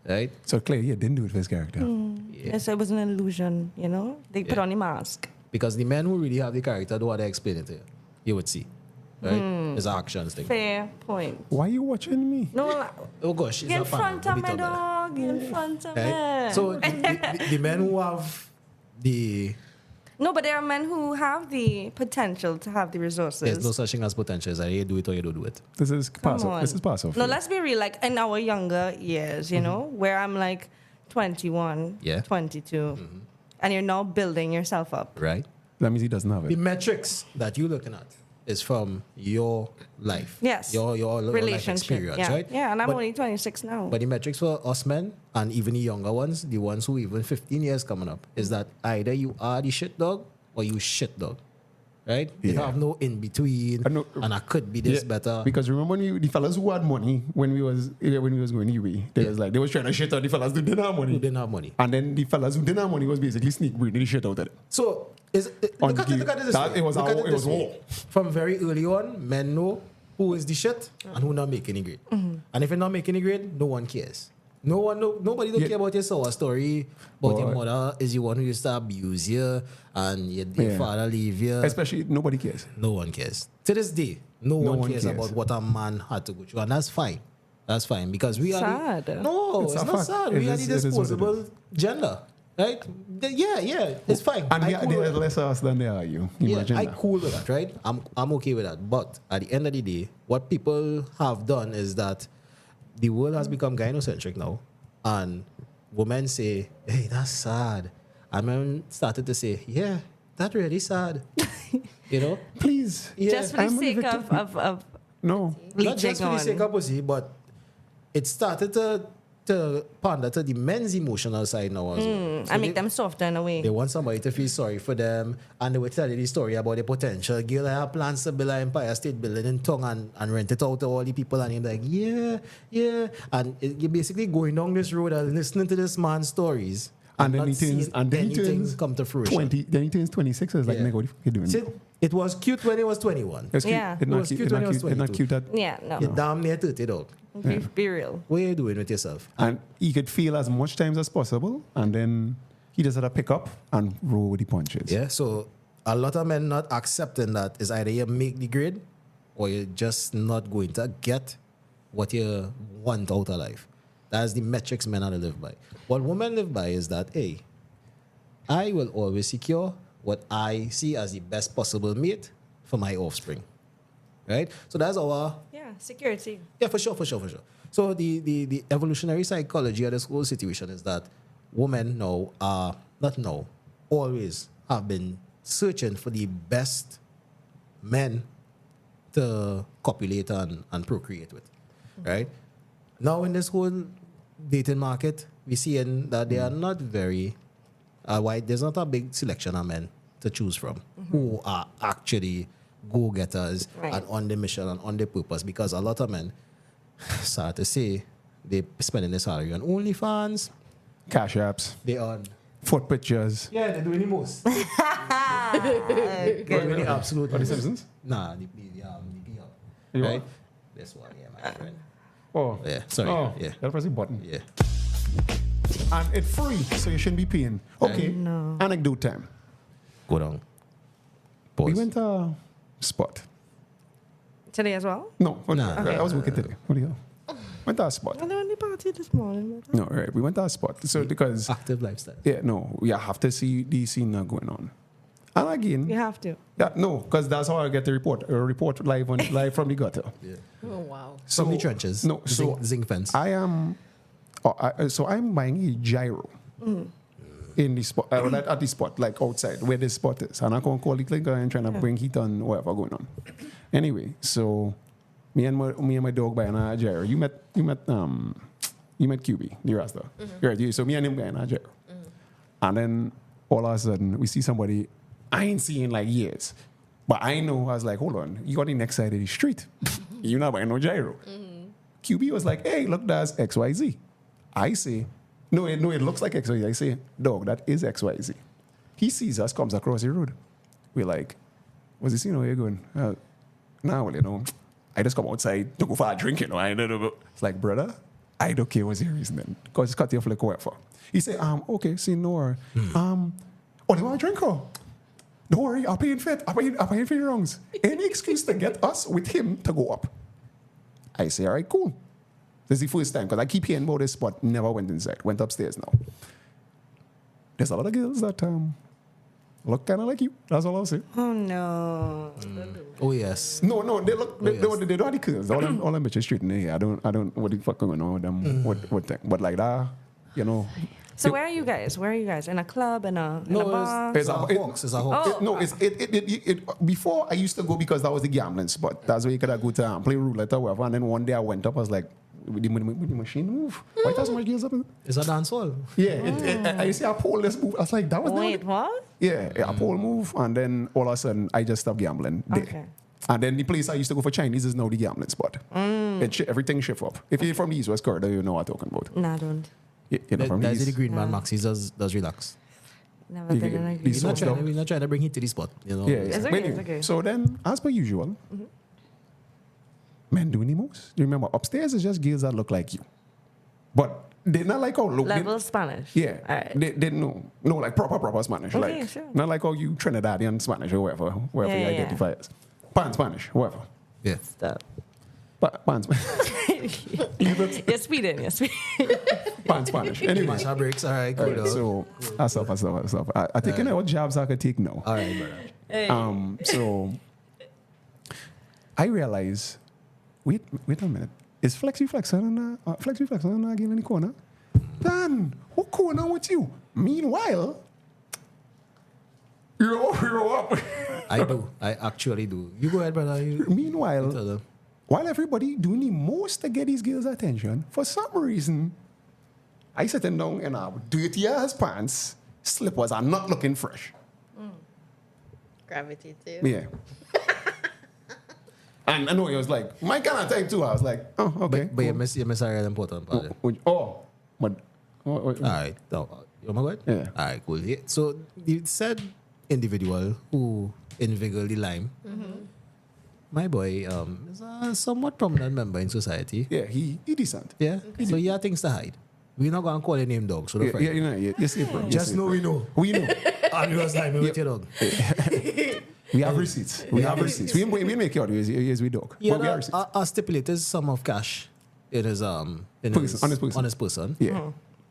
Right? So clearly, you didn't do it for his character. Yeah. Yes, it was an illusion, you know? They put Yeah. on a mask. Because the men who really have the character don't want to explain it to you. You would see. Right? It's an actions thing. Fair point. Why are you watching me? No, Oh gosh, it's in a fan. front of Don't be my talking about dog. In front of that. Right? me. So the men who have the No, but there are men who have the potential to have the resources. there's no such thing as potential. It's either you do it or you don't do it. This is pass Come off. on. This is pass off. No, let's be real. Like in our younger years, you know, where I'm like 21, Yeah. 22, and you're now building yourself up. Right? That means he doesn't have The it. metrics that you're looking at is from your life. Yes. Your life Relationship. experience, Yeah. right? Yeah, and I'm But- only 26 now. But the metrics for us men and even the younger ones, the ones who even 15 years coming up, is that either you are the shit dog or you shit dog. Right? You Yeah. have no in between. I know- And I could be this Yeah, better. Because remember when the fellas who had money when we was going away, they was trying to shit out the fellas who didn't have Who money. didn't have money. And then the fellas who didn't have money was basically sneak breathing the shit out of it. So On look at it this that- way. it was Look at our- it this was way. war. From very early on, men know who is the shit and who not making it great. And if you're not making it great, no one cares. Nobody don't Yeah. care about your sour story, about your Boy. mother is the one who used to abuse you and your Yeah. father leave you. Especially nobody cares. No one cares. To this day, no one cares cares. about what a man had to go through. And that's fine. That's fine. Because we are Sad. no, It's it's a not fact. sad. It We are is- the it is what it disposable gender. Right? Yeah, it's fine. And I they cool with are that. less us than they are you. Yeah, Imagine I that. cool with that, right? I'm okay with that. But at the end of the day, what people have done is that the world has become gynocentric now. And women say, hey, that's sad. And men started to say, yeah, that's really sad. You know? Please. Yeah. Just for the I'm a sake victim. of No. Not just for the sake on. of pussy, but it started to pander to the men's emotional side now as well. So and make them softer in a way. They want somebody to feel sorry for them, and they will tell you the story about the potential. Girl, I have plans to build an Empire State Building in Tongue and rent it out to all the people, and you're like, yeah. And you're basically going down this road and listening to this man's stories. And then not he turns, seen and then he anything turns come to fruition. 20. Then he turns 26. So it's like, Yeah. nigga, what are you doing? See, it was cute when he was 21. It's cute. Yeah. It's It not was cute. cute It's when not he was cute. It's not 22. cute that. Yeah, no. You're damn near 30, dog. Be real. What are you doing with yourself? And he could feel as much times as possible, and then he just had to pick up and roll with the punches. Yeah, so a lot of men not accepting that is either you make the grade or you're just not going to get what you want out of life. That's the metrics men are to live by. What women live by is that, hey, I will always secure what I see as the best possible mate for my offspring. Right? So that's our Yeah, security. yeah, for sure. So the evolutionary psychology of this whole situation is that women now are, not now, always have been searching for the best men to copulate and procreate with, right? Now in this whole dating market, we're seeing that they are not very wide. There's not a big selection of men to choose from who are actually go-getters Right. and on the mission and on the purpose, because a lot of men, sad to say, they spending their salary on OnlyFans, Cash apps, they on foot pictures. yeah, they're doing the most. They're doing the absolute Are the most. Simpsons? Nah, the PR, You right? are? This one, yeah, my friend. Oh. Yeah, sorry, Oh, yeah. That'll press the button. Yeah. And it's free, so you shouldn't be paying. Okay. No. Anecdote time. Go down. We Pause. went to a spot. Today as well? No, Nah. I was working today. What the hell? Went to a spot. I went to the party this morning. No, right. We went to a spot. So because Active lifestyle. yeah, no, we have to see the scene going on. And again, You have to. yeah, no, because that's how I get the report. A report live from the gutter. Oh, wow. So From the trenches. No, so zinc fence. I am. So I'm buying a gyro in the spot at the spot, like outside where the spot is, and I can't call it like I'm trying to bring heat on whatever going on. Anyway, so me and my dog buying a gyro. You met QB, the Rasta. Right? So me and him buying a gyro, and then all of a sudden we see somebody I ain't seen like years. But I know, I was like, hold on, you got the next side of the street. You're not buying no gyro. QB was like, hey, look, that's XYZ. I say, no, it looks like XYZ. I say, dog, that is XYZ. He sees us, comes across the road. We're like, what's this, where you going? Nah, well, I just come outside to go for a drink, I don't know. It's like, brother, I don't care what's your reason then. Because it's cut you off like whatever. He said, okay, see, no worry. Oh, they want a drink, oh? Don't worry, I'll pay in fit. I'll pay in for your wrongs. Any excuse to get us with him to go up. I say, all right, cool. This is the first time, because I keep hearing about this spot, never went inside. Went upstairs now. There's a lot of girls that look kind of like you. That's all I'll say. Oh, no. Oh, yes. No, they look, they don't have the curls. All them bitches straight in here. I don't, what the fuck going on with them? What thing? But like that, So where are you guys? In a club? In a bar? It's a Hawks. It's a Hawks. Before I used to go because that was the gambling spot. That's where you could go to play roulette or whatever. And then one day I went up, I was like, with the machine move? Why does so much girls up? It's a dance hall. Yeah, I see a pole, let's move. I was like, that was Wait, what? Yeah, a pole move. And then all of a sudden, I just stopped gambling there. Okay. And then the place I used to go for Chinese is now the gambling spot. Everything shift up. If you're from the East West Corridor, you know what I'm talking about. No, I don't. You're not from the That's the East. green man, Maxis does relax. Never been in a He's green. so stuff. We're not trying to bring heat to the spot. Yeah. It's okay, But it's okay. So then, as per usual, men doing the most. You remember, upstairs is just girls that look like you. But they're not like how look. Level Spanish. Yeah. All right. They know like proper Spanish. Okay, like sure. not like how you Trinidadian Spanish or whatever you Yeah. identify as. Pan Spanish, whatever. Yeah. Stop. Pan Spanish. You're speeding. Pan Spanish. Anyway. Mash our breaks. All right, cool. So I stop. I think you know what jobs I could take now. All right, brother. So I realize, wait a minute. Is Flexi flexing again in the corner? Dan, what corner with you? Meanwhile, you're up. I do. I actually do. You go ahead, brother. You tell Meanwhile, them. while everybody doing the most to get these girls' attention, for some reason, I sitting down in our dirty ass pants, slippers are not looking fresh. Gravity too. Yeah. And I know he was like, my kind of time too. I was like, oh, okay. But you miss a really important part. but All right. No, You know what? Yeah. All right, cool. Yeah. So the said individual who inveigled the lime, my boy, is a somewhat prominent member in society. Yeah, he decent. Yeah. So he had things to hide. We're not going to call a name dog. So Yeah, you know, yes, bro. just know we know. We know. And you was like, with your dog. We have receipts. We have receipts. We make it out. Yes, we dog. Yeah, But we have receipts. a stipulated sum of cash in his On his person. Yeah.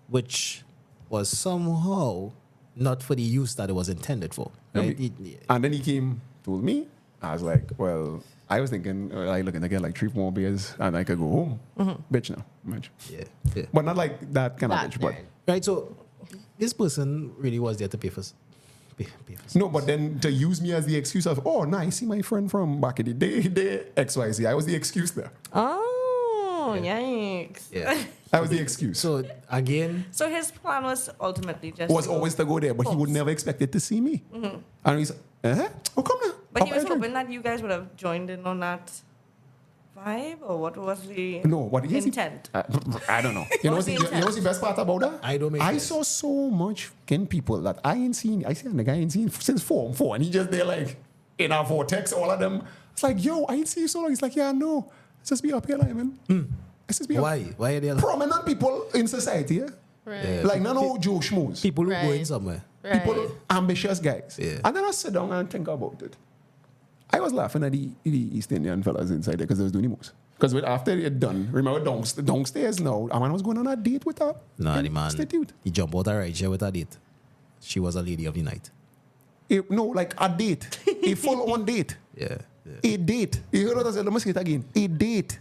which was somehow not for the use that it was intended for. Right? And then he came, told me. I was like, well, I was thinking, like, looking to get like 3 more beers and I could go home. Bitch, now. Bitch. Yeah. But not like that kind of That bitch. But Right, so this person really was there to pay for. no, but then to use me as the excuse of, oh, nah, I see my friend from back in the day, XYZ. I was the excuse there. Oh, yikes. Yeah. I was the excuse. So again, So his plan was ultimately just Was to go always to go there, but he would Folks. never expected to see me. And he's, oh, come now. But he Papa, was I drink. hoping that you guys would have joined in on that vibe, or what was the No, what is he? intent? I don't know. You know What's what's the, the you know what's the best part about that? I don't make I sense. saw so much fucking people that I ain't seen. I see the guy ain't seen since Form 4, and he just there like in our vortex, all of them. It's like, yo, I ain't see you so long. He's like, yeah, no. Let's just be up here, like, man. Let's just be up. why? Why are they Prominent people in society, yeah? Right. Like, none of Joe Schmoes. people who Right. going somewhere? Right. People, ambitious guys. Yeah. And then I sit down and think about it. I was laughing at the East Indian fellas inside there because they was doing the most. Because after they had done, remember downstairs now, a man was going on a date with her. Nah, the man. Institute. He jumped out a ride share with a date. She was a lady of the night. No, like a date. A full-on date. Yeah. A date. You heard what I said? Let me say it again. A date.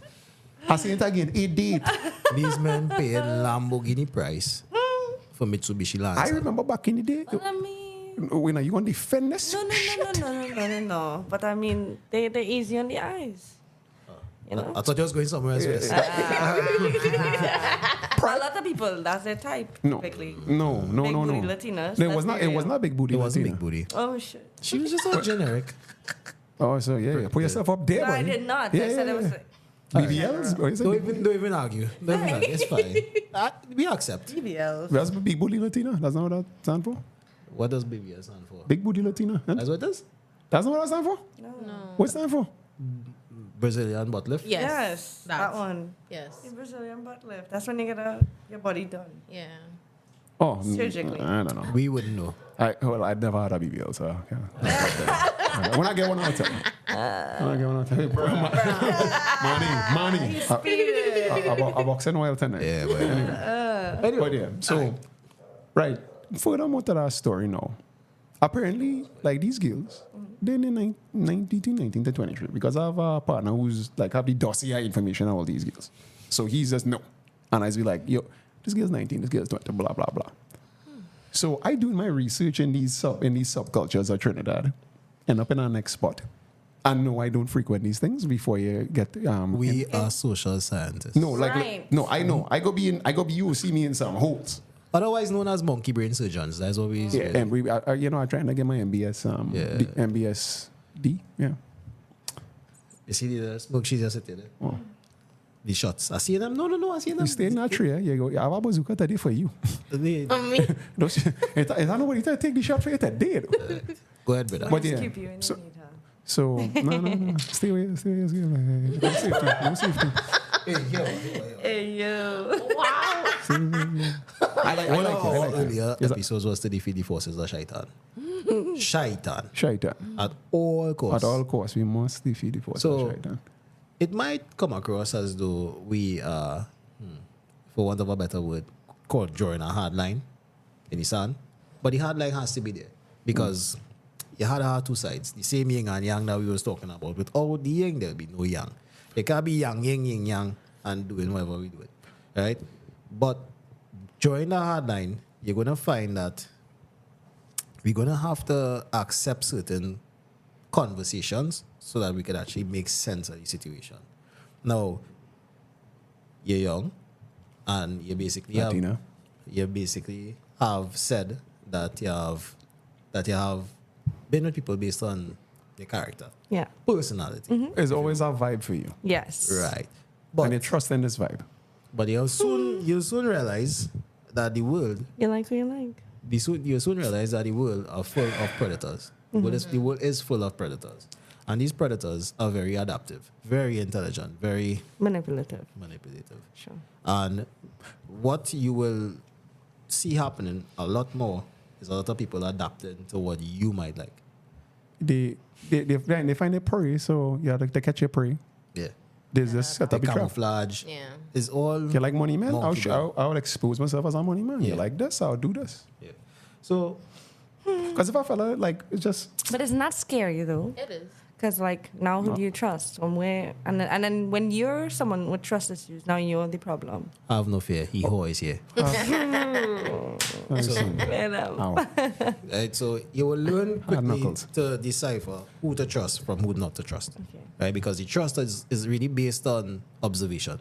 I say it again. A date. These men paid Lamborghini price for Mitsubishi Lancer. I remember back in the day. But I mean, When are you going to defend this? no. But I mean, they're easy on the eyes. You know? I thought you was going somewhere else. Yes. A lot of people, that's their type, No. typically. No. Big booty Latinas. No, it that's was not. their It was area. not big booty. It wasn't Latina. big booty. Oh, shit. She was just so generic. Oh, so yeah. Put yourself up there, No, boy. I did not. Yeah, I said yeah, it was yeah. like, BBLs? Or is it Don't big- even argue. Don't even argue. It's fine. We accept. BBL. That's big booty Latina. That's not what that stand for. What does BBS stand for? Big booty Latina. Huh? That's what it is? That's not what that stand for. No. What stand for? Brazilian butt lift? Yes, that That's- one. Yes. The Brazilian butt lift. That's when you get your body done. Yeah. Oh, Surgically. I don't know. We wouldn't know. I'd never had a BBL, so yeah. When I get one, I'll tell you. When I get one, I'll tell you. Bro, money. A boxing oil tonight. Yeah, but But yeah, so, right. Furthermore to that story now, apparently, like these girls, they're in 19 to 23 because I have a partner who's like have the dossier information on all these girls. So he's just no. And I be like, yo, this girl's 19, this girl's 20, blah, blah, blah. So I do my research in these subcultures of Trinidad, end up in our next spot. And no, I don't frequent these things before you get we are social scientists. no, like Right. no, I know. I go be you see me in some holes. Otherwise known as monkey brain surgeons. That's what we Yeah, say. and I'm trying to get my MBS, Yeah. MBS D. Yeah. You see the smoke she's just sitting there. Oh. The shots. I see them. No, I see them. You stay in that tree, yeah? You go, I have a bazooka today for you. They- Is that nobody to take the shot for you today? Though? Go ahead, brother. But yeah. Keep you in So, the meter. so no. Stay away. No safety. No safety. Hey, yo. I like it. Earlier Yes, episodes was to defeat the forces of Shaitan. Shaitan. Shaitan. At all costs. At all costs, we must defeat the force So- of Shaitan. It might come across as though we are, for want of a better word, caught drawing a hard line in the sand. But the hard line has to be there because you had two sides. The same yin and yang that we was talking about. Without the yin, there'll be no yang. It can't be yang, yin, yang, and doing whatever we do it. Right? But drawing the hard line, you're going to find that we're going to have to accept certain conversations so that we can actually make sense of the situation. Now, you're young, and you basically Latina. have said that you have been with people based on their character, Yeah. personality, There's always a vibe for you. Yes. right? And you But trust in this vibe. you'll soon realize that the world, You like what you like. you soon realize that the world are full of predators. The world is full of predators. And these predators are very adaptive, very intelligent, very Manipulative. manipulative. Sure. And what you will see happening a lot more is a lot of people adapting to what you might like. They find their prey, so you have to catch your prey. Yeah. There's this set The up a trap. camouflage Yeah. is all. You like money man? monkey brain. I'll expose myself as a money man. Yeah. You like this? I'll do this. Yeah. So Because if a fella like it's just But it's not scary though. It is. Because like now who do you trust? From where? And then when you're someone with trust issues, now you're the problem. have no fear. He always here. You know? ow. Right? So you will learn quickly knuckles. to decipher who to trust from who not to trust. Okay. Right? Because the trust is really based on observation.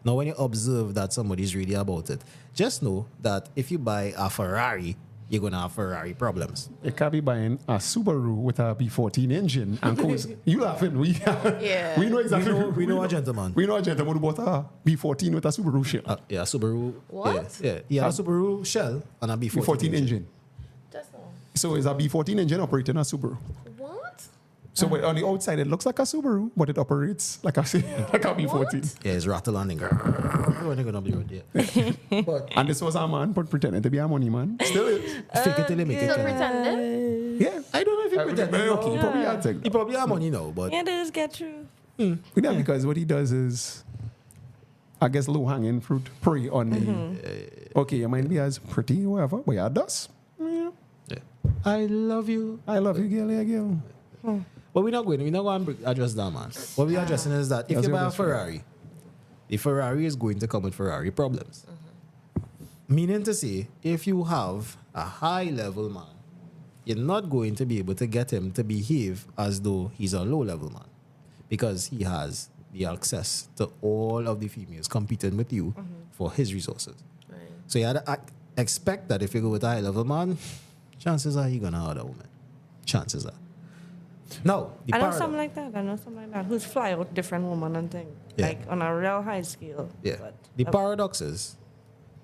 Now, when you observe that somebody is really about it, just know that if you buy a Ferrari, you're going to have Ferrari problems. You can't be buying a Subaru with a B14 engine and cause you laughing. We know exactly. We know a gentleman. We know a gentleman who bought a B14 with a Subaru shell. Yeah, Subaru. What? Yeah, yeah. A Subaru Shell and a B14, B14 engine. That's all. So it's a B14 engine operating a Subaru. What? So on the outside it looks like a Subaru, but it operates like a B14. Yeah, it's rattle and when they going up the road, yeah. But And this was a man but pretending to be a money man. Still is. fake it till they make it. Still count. pretending? Yeah. I don't know if he pretended. Okay, he probably had to. He probably have money now, but It is get true. Yeah, because what he does is, I guess, low hanging fruit prey on the. Okay, you might be as pretty, whatever, but yeah, does. Yeah. yeah. I love you. I love you, girl, yeah, girl. But we're not going to address that, man. What we're addressing is that if That's you your buy a best friend. Ferrari, the Ferrari is going to come with Ferrari problems. Meaning to say, if you have a high level man, you're not going to be able to get him to behave as though he's a low level man because he has the access to all of the females competing with you for his resources. Right. So you had to expect that if you go with a high level man, chances are you're going to have a woman. Chances are. Now, the I know paradox- something like that. I know something like that. Who's fly out different woman and thing. Yeah. Like on a real high scale. Yeah. But The paradox is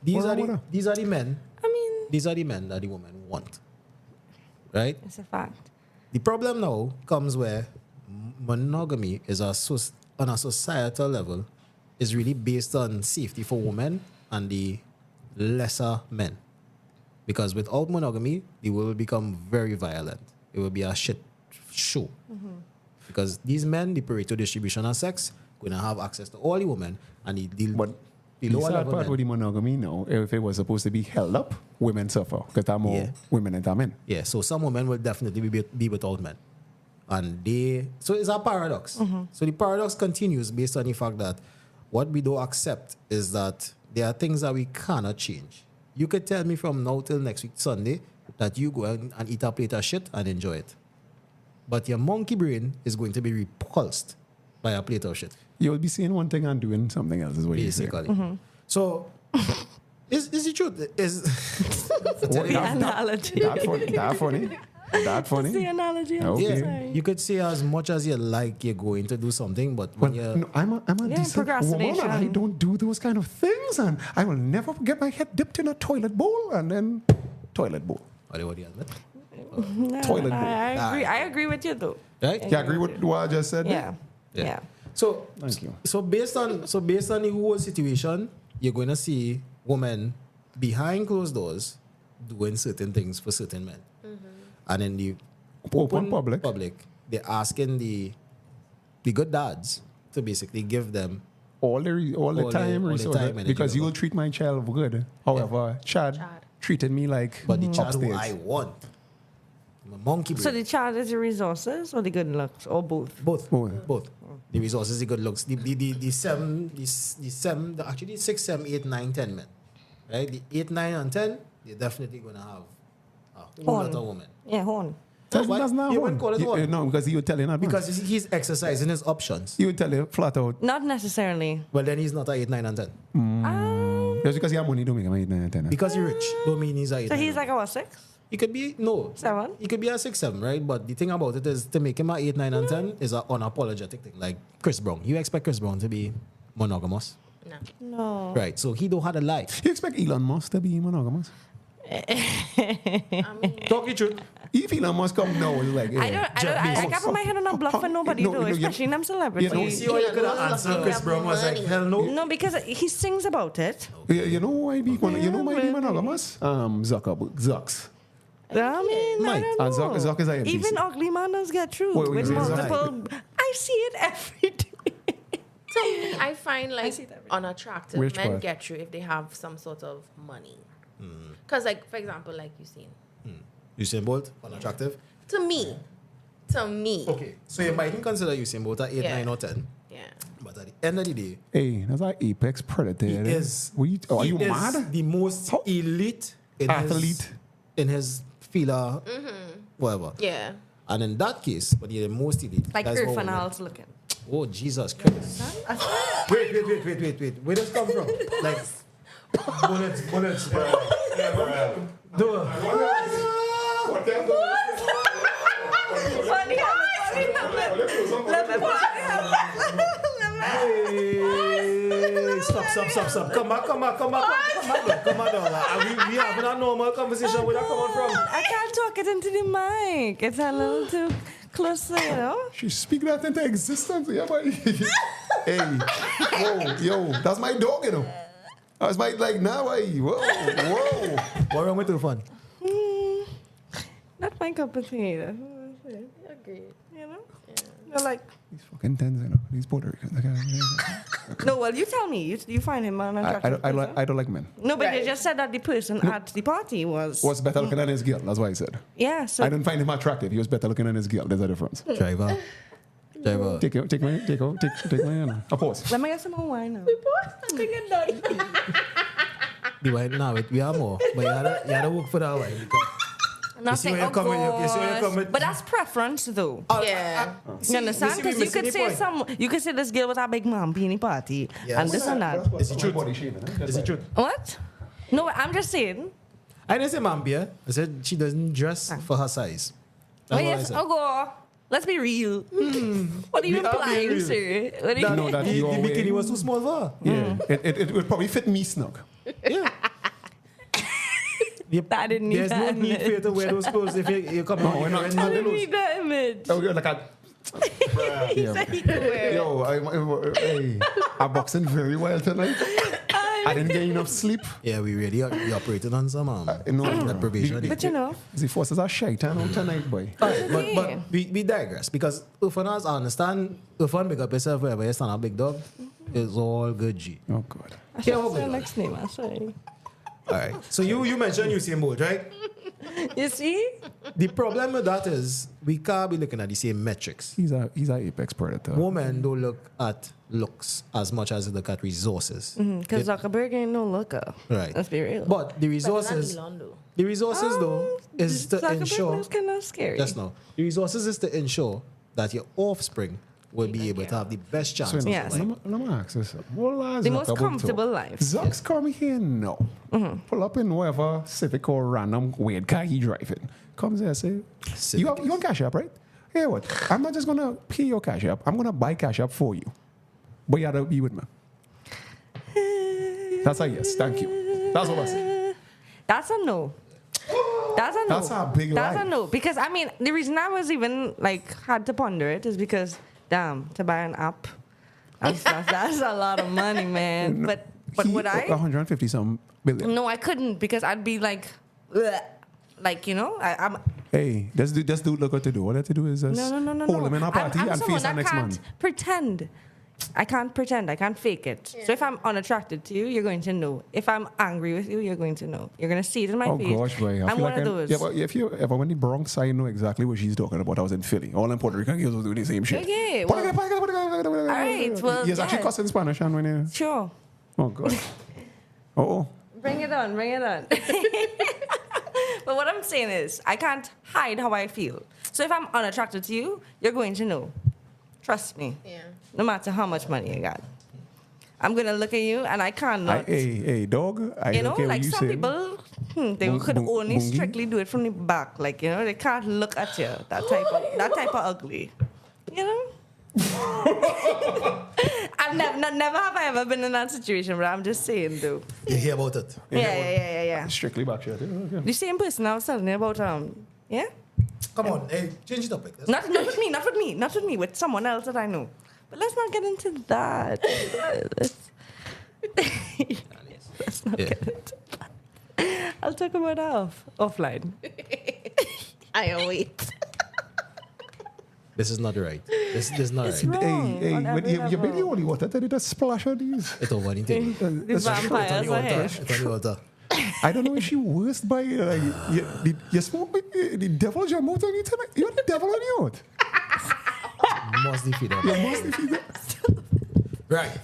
these What are about the, her? these are the men. I mean, These are the men that the women want. Right? it's a fact. The problem now comes where monogamy is on a societal level is really based on safety for women and the lesser men. Because without monogamy, the world will become very violent. It will be a shit show. Because these men, the Pareto distribution of sex, going to have access to all the women and But the the lower sad level part men. with the monogamy now, if it was supposed to be held up, women suffer because there are more Yeah. women than men. Yeah, so some women will definitely be without men. And so it's a paradox. So the paradox continues based on the fact that what we don't accept is that there are things that we cannot change. You could tell me from now till next week, Sunday, that you go and eat a plate of shit and enjoy it. But your monkey brain is going to be repulsed by a plate of shit, You will be saying one thing and doing something else, is what you say. basically. So, is the truth? Is The analogy. That funny. That funny. That That's the funny. analogy. I'm Okay. yeah, sorry. you could say as much as you like you're going to do something, but when But you're no, I'm a Yeah, decent woman and I procrastination. don't do those kind of things and I will never get my head dipped in a toilet bowl and then toilet bowl. what do you admit? No, Toilet bowl. I agree. I agree with you though. Right? You agree with what I just said? Yeah. Yeah. Yeah. So Thank you. So based on the whole situation, you're going to see women behind closed doors doing certain things for certain men, and in the Open public. they're asking the good dads to basically give them all the time all the resources, time, energy, because you will whatever. treat my child good. However, Chad treated me like but the child who upstairs. I want. I'm a monkey brain. So the child is the resources or the good looks or both? Both. Both. Both. The resources, the good looks. The 6, 7, 8, 9, 10 men. Right? The 8, 9, and 10, they're definitely going to have a whole lot of women. Yeah, horn. That's Why- not you one. wouldn't call it one. No, because you would tell you not Because he's exercising his options. you would tell you flat out. Not necessarily. Well, then he's not a 8, 9, and 10. Just because you have money, don't make him 8, 9, and 10. Because he's rich, don't mean he's a 8, So 9, he's 9. like a 6? He could be, no. 7? He could be a 6, 7, right? But the thing about it is to make him a 8, 9, and 10 is an unapologetic thing. Like Chris Brown. You expect Chris Brown to be monogamous? No. Right. So he don't have a lie. You expect Elon Musk to be monogamous? Talk it truth. If Elon Musk come now, it's like, I can't put my head on a block for nobody, No, though, no, especially in them celebrities. you know, See how you could have answered Chris Brown was like, hell no. No, because he sings about it. you know why be monogamous? Zucks. I mean, I don't And know. Zuck is IMTC. Even ugly man does get through Wait, with is that- multiple. I see it every day. To me, I find like see that. unattractive Which men part? get through if they have some sort of money. Because, like, for example, like you seen. Usain Bolt, unattractive. To me. Okay. So you mightn't consider Usain Bolt at 8, Yeah. 9 or 10. Yeah. But at the end of the day, Hey, that's like apex predator. he is. Are you he is mad? the most How- elite Athlete. in his field, whatever. Yeah. And in that case, but you're the most elite. Like That's what Irfan women- Al's looking. Oh, Jesus Christ. Wait. Where does come from? Like, bullets, bro. Do Hey, stop. Come back. Come on, dog. We having a normal conversation. Where that coming from? I can't talk it into the mic. It's a little too close, you know? She speak that into existence. Yeah, buddy. Hey, yo, that's my dog, you know. That's my, like, now, whoa. What wrong with the fun? Not my cup of tea. That's what I'm saying. Agreed. You know? You're like, These fucking tens, you know. These Puerto Ricans. no, well, you tell me. You find him unattractive. I don't like men. No, but you Right. just said that the person at the party was. Was better looking than his girl. That's what I said. Yeah, so. I didn't find him attractive. He was better looking than his girl. There's a difference. Driver. Take my, you know. A pause. Let me get some more wine now. The wine now, we have more. But you had to work for that wine. Because I'm not see saying, where oh you're coming- you see where you're gosh. coming- But that's preference, though. Yeah. You understand? see, we Because you missing could the say point. you could say this girl was a big man beanie party, Yes. and this and that. It's the truth. Body shaving, Is it true? What? No, I'm just saying. I didn't say mambia. I said she doesn't dress for her size. Oh That's what I yes, said. oh go. Let's be real. What are you We are being implying, real. sir? What are you No, that The you bikini was too small for her. Yeah, it would probably fit me snug. Yeah. That didn't need There's no that need for you to wear those clothes if you come out. we're not- wearing I didn't those. need that image. Oh, you're like He said he could wear it. yo, I'm boxing very well tonight. I didn't get enough sleep. Yeah, we really we operated on some No, deprivation. But you know, The forces are shaitan out tonight, boy. Alright, okay. but we digress because Ufanas understand Ufan big up yourself wherever you stand a big dog. It's all good G. Oh God. I Yeah, should what say we next name. I'm sorry. Alright. So you mentioned Usain Bolt, right? You see? The problem with that is we can't be looking at the same metrics. He's an apex predator. Women don't look at looks as much as they look at resources. Because Zuckerberg ain't no looker. Right. Let's be real. But the resources though is to Zuckerberg ensure is kind of scary. just now. The resources is to ensure that your offspring will be able to have the best chance. So, Yes. let me ask you something. What The most comfortable life. Zucks come here now. Pull up in whatever Civic or random weird car he driving. Comes here and say, you want Cash App, right? Hey, what? I'm not just going to pay your Cash App. I'm going to buy Cash App for you. But you got to be with me. That's a yes. Thank you. That's what I say. That's a no. That's a no. That's a big That's lie. a no. Because I mean, the reason I was even like had to ponder it is because damn, to buy an app, that's a lot of money, man. But would I? 150 some billion. No, I couldn't because I'd be like, ugh. Like, you know, I'm Hey, this dude look what to do. All I have to do is just no. hold him in a party I'm and someone face our that next can't man. pretend. I can't pretend. I can't fake it. So if I'm unattracted to you, you're going to know. If I'm angry with you, you're going to know. You're going to see it in my Oh face. gosh, boy. I I'm feel one like of those. Yeah, but if you ever went to the Bronx, I know exactly what she's talking about. I was in Philly. All in Puerto Rican girls was doing the same shit. Okay, well- All right, well, Yes, actually yeah. cuss in Spanish and when you... Sure. Oh god. Oh. Bring it on. Bring it on. But what I'm saying is, I can't hide how I feel. So if I'm unattracted to you, you're going to know. Trust me. Yeah. No matter how much money you got. I'm going to look at you and I cannot. Hey, dog. I You don't know, care like what you some say. people, they Bung- could bung- only bungy? strictly do it from the back. Like, you know, they can't look at you. That type of ugly. You know? I'm never have I ever been in that situation, but I'm just saying, though. You hear about it? Yeah. Strictly back shit. Okay. The same person I was telling you about, yeah? Come on, hey, change the topic. Not with me, with someone else that I know. But let's not get into that. Let's not get into that. I'll talk about that offline. I wait. This is not right. This is not It's right. wrong. Hey, on when every you level. bring the holy water, tell you to splash on these. It's over anything. The vampires are here. It's on the altar. I don't know if she worst by you smoke with the devil jump out on you tonight. You have the devil on you out. Must defeat them. You must defeat that. Right.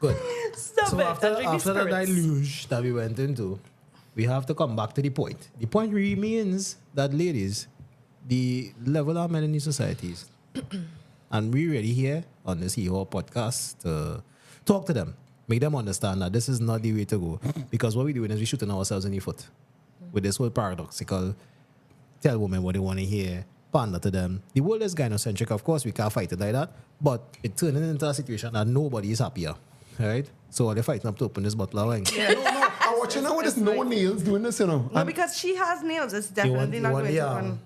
Good. Stop So it. after That's really the spirits. deluge that we went into, we have to come back to the point. The point remains that, ladies, the level of men in these societies, and we really here on this Hee-Haw podcast to talk to them, make them understand that this is not the way to go. Because what we're doing is we're shooting ourselves in the foot with this whole paradoxical tell women what they want to hear, pander to them. The world is gynocentric, of course, we can't fight it like that, but it turning into a situation that nobody is happier, right? So they're fighting up to open this bottle of wine. No, I'm watching now with this no nails doing this, you know. No, And because she has nails. It's You want- definitely you not want going the, to run.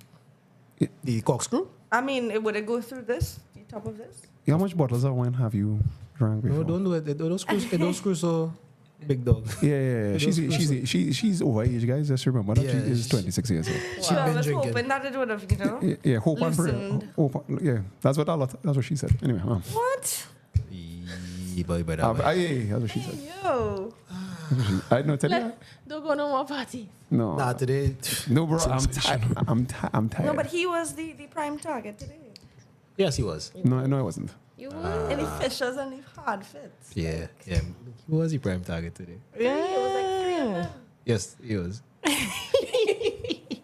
The corkscrew? I mean, would it go through this? The top of this? how much bottles of wine have you drank before? No, don't do it. Those screws so big dog. Yeah. She's overage, guys. Just remember that Yeah, she is she- 26 years old. She I been was drinking. hoping that it would have, Yeah, hope and prayer. Loosened. Yeah, that's what she said. Anyway, What? that's what she said. Yo. I know, tell you. Don't go no more parties. No, Nah, today. no, bro. I'm tired. No, but he was the prime target today. Yes, he was. No, I wasn't. You would. And he fishes and he hard fits. Yeah. He was the prime target today. Yeah. It was like 3 of them. Yes, he was.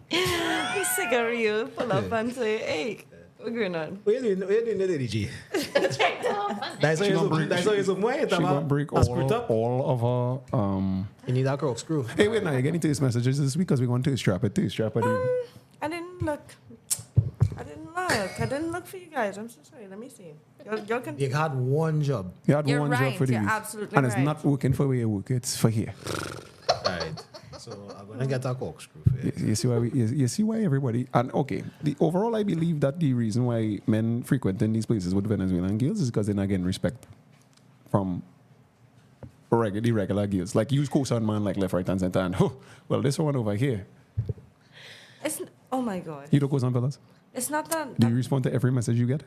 He's sick of you. Pull up and say, hey, what's going on? What are you doing, Lady G? That's She gonna break all of her. You need that corkscrew. Hey, wait, now you're getting to these messages this week because we're going to strap it. I didn't look. I didn't look for you guys. I'm so sorry. Let me see. Y'all can. You had one job. You had You're one right. job for You're these, absolutely and it's right. not working for where you work. It's for here. Right. So I'm gonna get that corkscrew for you. You see why you see why everybody, and okay, the overall I believe that the reason why men frequenting these places with Venezuelan girls is because they're not getting respect from the regular girls. Like you co-sign man like left, right, and center, and well, this one over here. Oh my God. You don't co-sign fellas? It's not that. Do you respond to every message you get?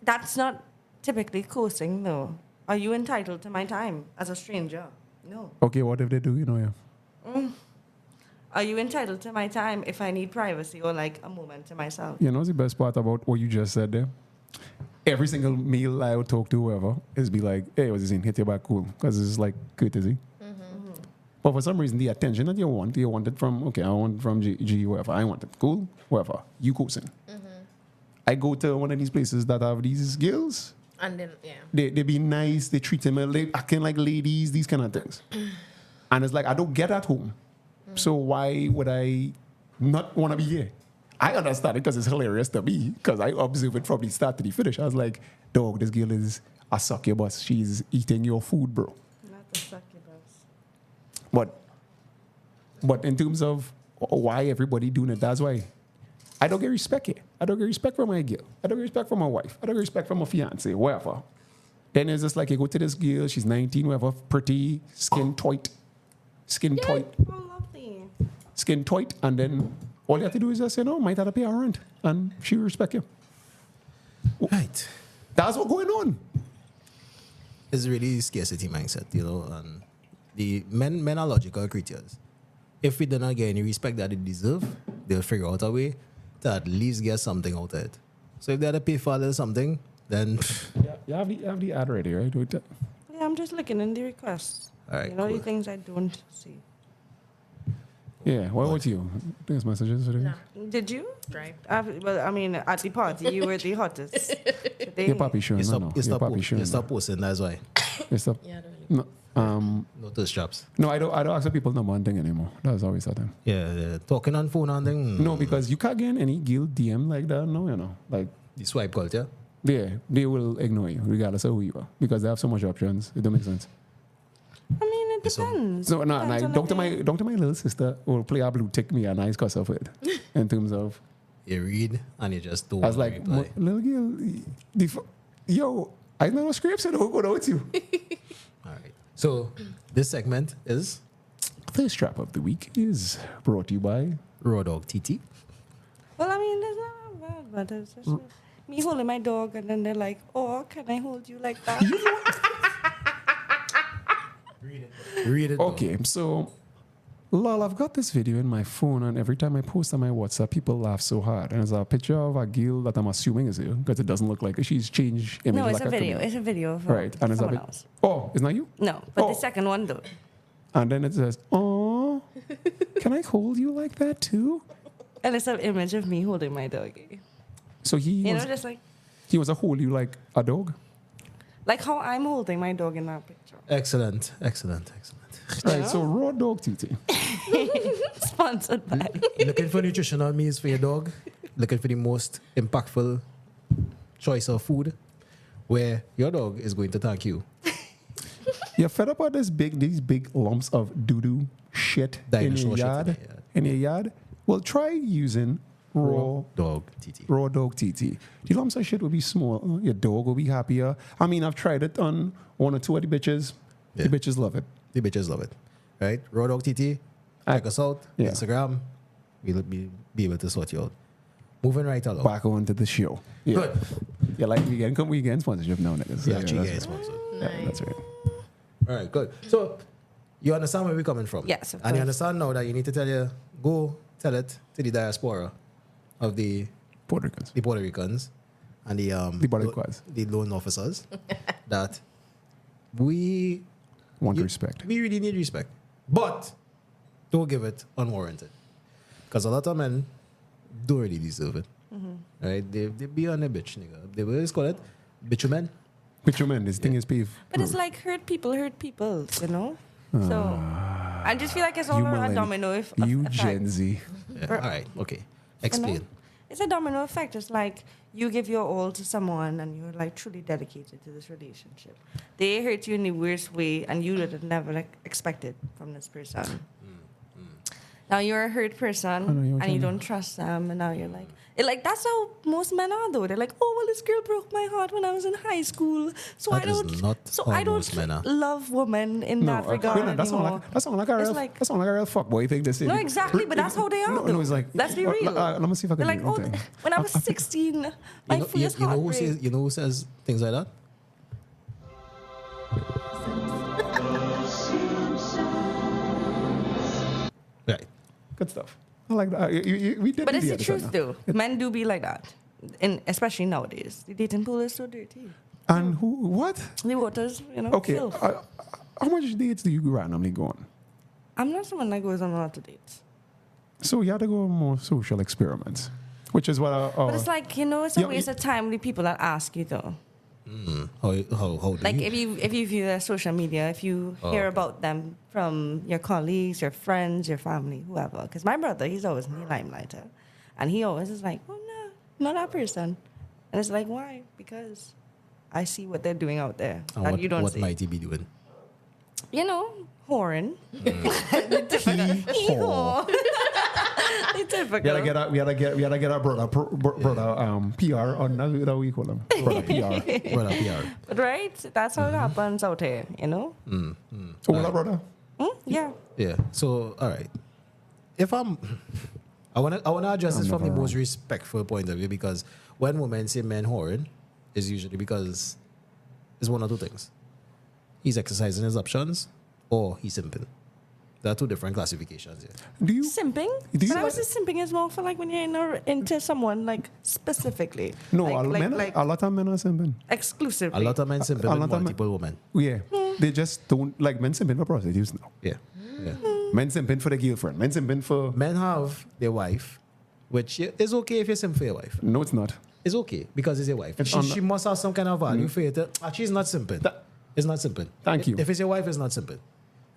That's not typically coasting, though. Are you entitled to my time as a stranger? No. Okay, what if they do? You know, yeah. Are you entitled to my time if I need privacy or like a moment to myself? You know the best part about what you just said there? Every single meal I would talk to whoever is be like, hey, what's this in? Hit your back cool. Because it's like courtesy. But for some reason, the attention that you want it from, okay, I want it from G, whoever. I want it. Cool, whoever. You coasting. I go to one of these places that have these girls. And then, yeah. They be nice. They treat them like acting like ladies, these kind of things. And it's like, I don't get at home. So why would I not want to be here? I understand it because it's hilarious to me because I observe it from the start to the finish. I was like, dog, this girl is a succubus. She's eating your food, bro. Not the succubus. But in terms of why everybody doing it, that's why I don't get respect here. I don't get respect from my girl. I don't get respect from my wife. I don't get respect from my fiance, whatever. Then it's just like you go to this girl, she's 19, whatever, pretty, skin tight, Oh, lovely. skin tight, and then all you have to do is just say, no, might have to pay her rent, and she will respect you. Right. That's what's going on. It's really scarcity mindset, you know, and the men are logical creatures. If we do not get any respect that they deserve, they'll figure out a way to at least get something out of it. So if they had to pay for a little something, then Yeah, you have the ad ready, right? Yeah, I'm just looking in the requests. All right, you know, cool. the things I don't see. Yeah, what about you? There's messages today. Nah. Did you? Drive. Well, I mean, at the party, you were the hottest. Today. Your papi showing, you no. Your papi showing. stop posting, that's why. You stop. Yeah, I don't really. No, No thirst traps. no, I don't ask people number one thing anymore. That's always that thing. Yeah, talking on phone and thing. No, because you can't get any guilt DM like that. No, you know, like The swipe culture. they will ignore you regardless of who you are because they have so much options. It don't make sense. I mean, it depends. So no, Depends on don't the to day. my little sister will play a blue tick me a nice cuss of it in terms of You read and you just don't I was wanna like reply. little girl, yo, I know scripts so don't go with you. All right. So this segment is The strap of the week is brought to you by Raw Dog TT. Well, I mean, it's not bad, but it's just me holding my dog, and then they're like, "Oh, can I hold you like that?" Read it. Okay, so lol, I've got this video in my phone, and every time I post on my WhatsApp, people laugh so hard. And it's a picture of a girl that I'm assuming is you because it doesn't look like she's changed image. No, it's like a video. chameleon. It's a video of Right, and it's a someone bit. else. Oh, it's not you. No, but Oh. the second one though. And then it says, "Oh, can I hold you like that too?" And it's an image of me holding my doggy. So You know, just he was a hold you like a dog. like how I'm holding my dog in that picture. Excellent. Right, so raw dog TT. Sponsored by. Looking for nutritional meals for your dog. Looking for the most impactful choice of food where your dog is going to thank you. You're fed up with these big lumps of doo-doo shit Dinosaur shit in in your yard? Well, try using raw Dog TT. raw dog TT. The lumps of shit will be small. Your dog will be happier. I mean, I've tried it on one or two of the bitches. Yeah. The bitches love it. The bitches love it. Right? Raw Dog TT. Check us out. Yeah. Instagram. We'll be able to sort you out. Moving right along. Back on to the show. Yeah. Good. Yeah, like we getting sponsorship now, niggas. We Yeah, actually that's get right. sponsored. Yeah, that's right. All right, good. So you understand where we're coming from? Yes, of And you course. understand now that you need to go tell it to the diaspora of the Puerto Ricans. Puerto Ricans and the Boricuas. the loan officers that we Want respect. We really need respect, but don't give it unwarranted because a lot of men don't really deserve it. Right? They be on a bitch, nigga. They will always call it bitumen. But you man, this thing is paved. But it's like hurt people, you know? So I just feel like it's all You a millenn- domino You effect. Gen Z. Yeah. All right, okay. Explain. It's a domino effect. It's like you give your all to someone and you're like truly dedicated to this relationship. They hurt you in the worst way and you would have never expected from this person. Now you're a hurt know person what and you you don't trust them, and now you're like, that's how most men are though. They're like, oh well, this girl broke my heart when I was in high school, so That I is don't, not so how I don't most men are. love women in that regard wait, no, that's anymore. not like a It's real, like- that's not like a real fuckboy thing. This No, exactly, but that's how they are. No, though. it's like Let's be real. Let me see if I They're can. like, oh, when I was 16, my first You know who heartbreak. says things like that? Right. Good stuff. I like that. We did. But do it's the other truth, side though. Men do be like that, and especially nowadays. The dating pool is so dirty. now. And who? What? The waters, Okay. filth. How much dates do you randomly go on? I'm not someone that goes on a lot of dates. So you had to go on more social experiments, which is what. But it's like, it's a Yeah, waste of time with people that ask you, though. How do Like, you? if you view their social media, if you hear okay. about them from your colleagues, your friends, your family, whoever. Because my brother, he's always in the limelight. And he always is like, oh, no, not that person. And it's like, why? Because I see what they're doing out there And that you don't what see. might he be doing? Whoring. whore. The typical. We had to get our brother PR on that we call him brother PR. Brother PR. But right? That's how it happens out here, Oh, what brother? Yeah. Yeah. So all right. If I wanna address this from the never most respectful point of view because when women say men whoring, is usually because it's one or two things. He's exercising his options or he's simping. There are two different classifications here. Do you? Simping? Do you But I was like- just simping is more for like when you're into someone like specifically. No, like a lot of men are simping. exclusively. A lot of men simping A with lot of men- multiple women. Yeah, they just don't like men simping for prostitutes now. Yeah. Yeah. Men simping for the girlfriend. Men simping for. Men have their wife, which is okay if you simp for your wife. No, it's not. It's okay because it's your wife. It's She must have some kind of value for you. She's not simping. It's not simping. Thank you. If it's your wife, it's not simping.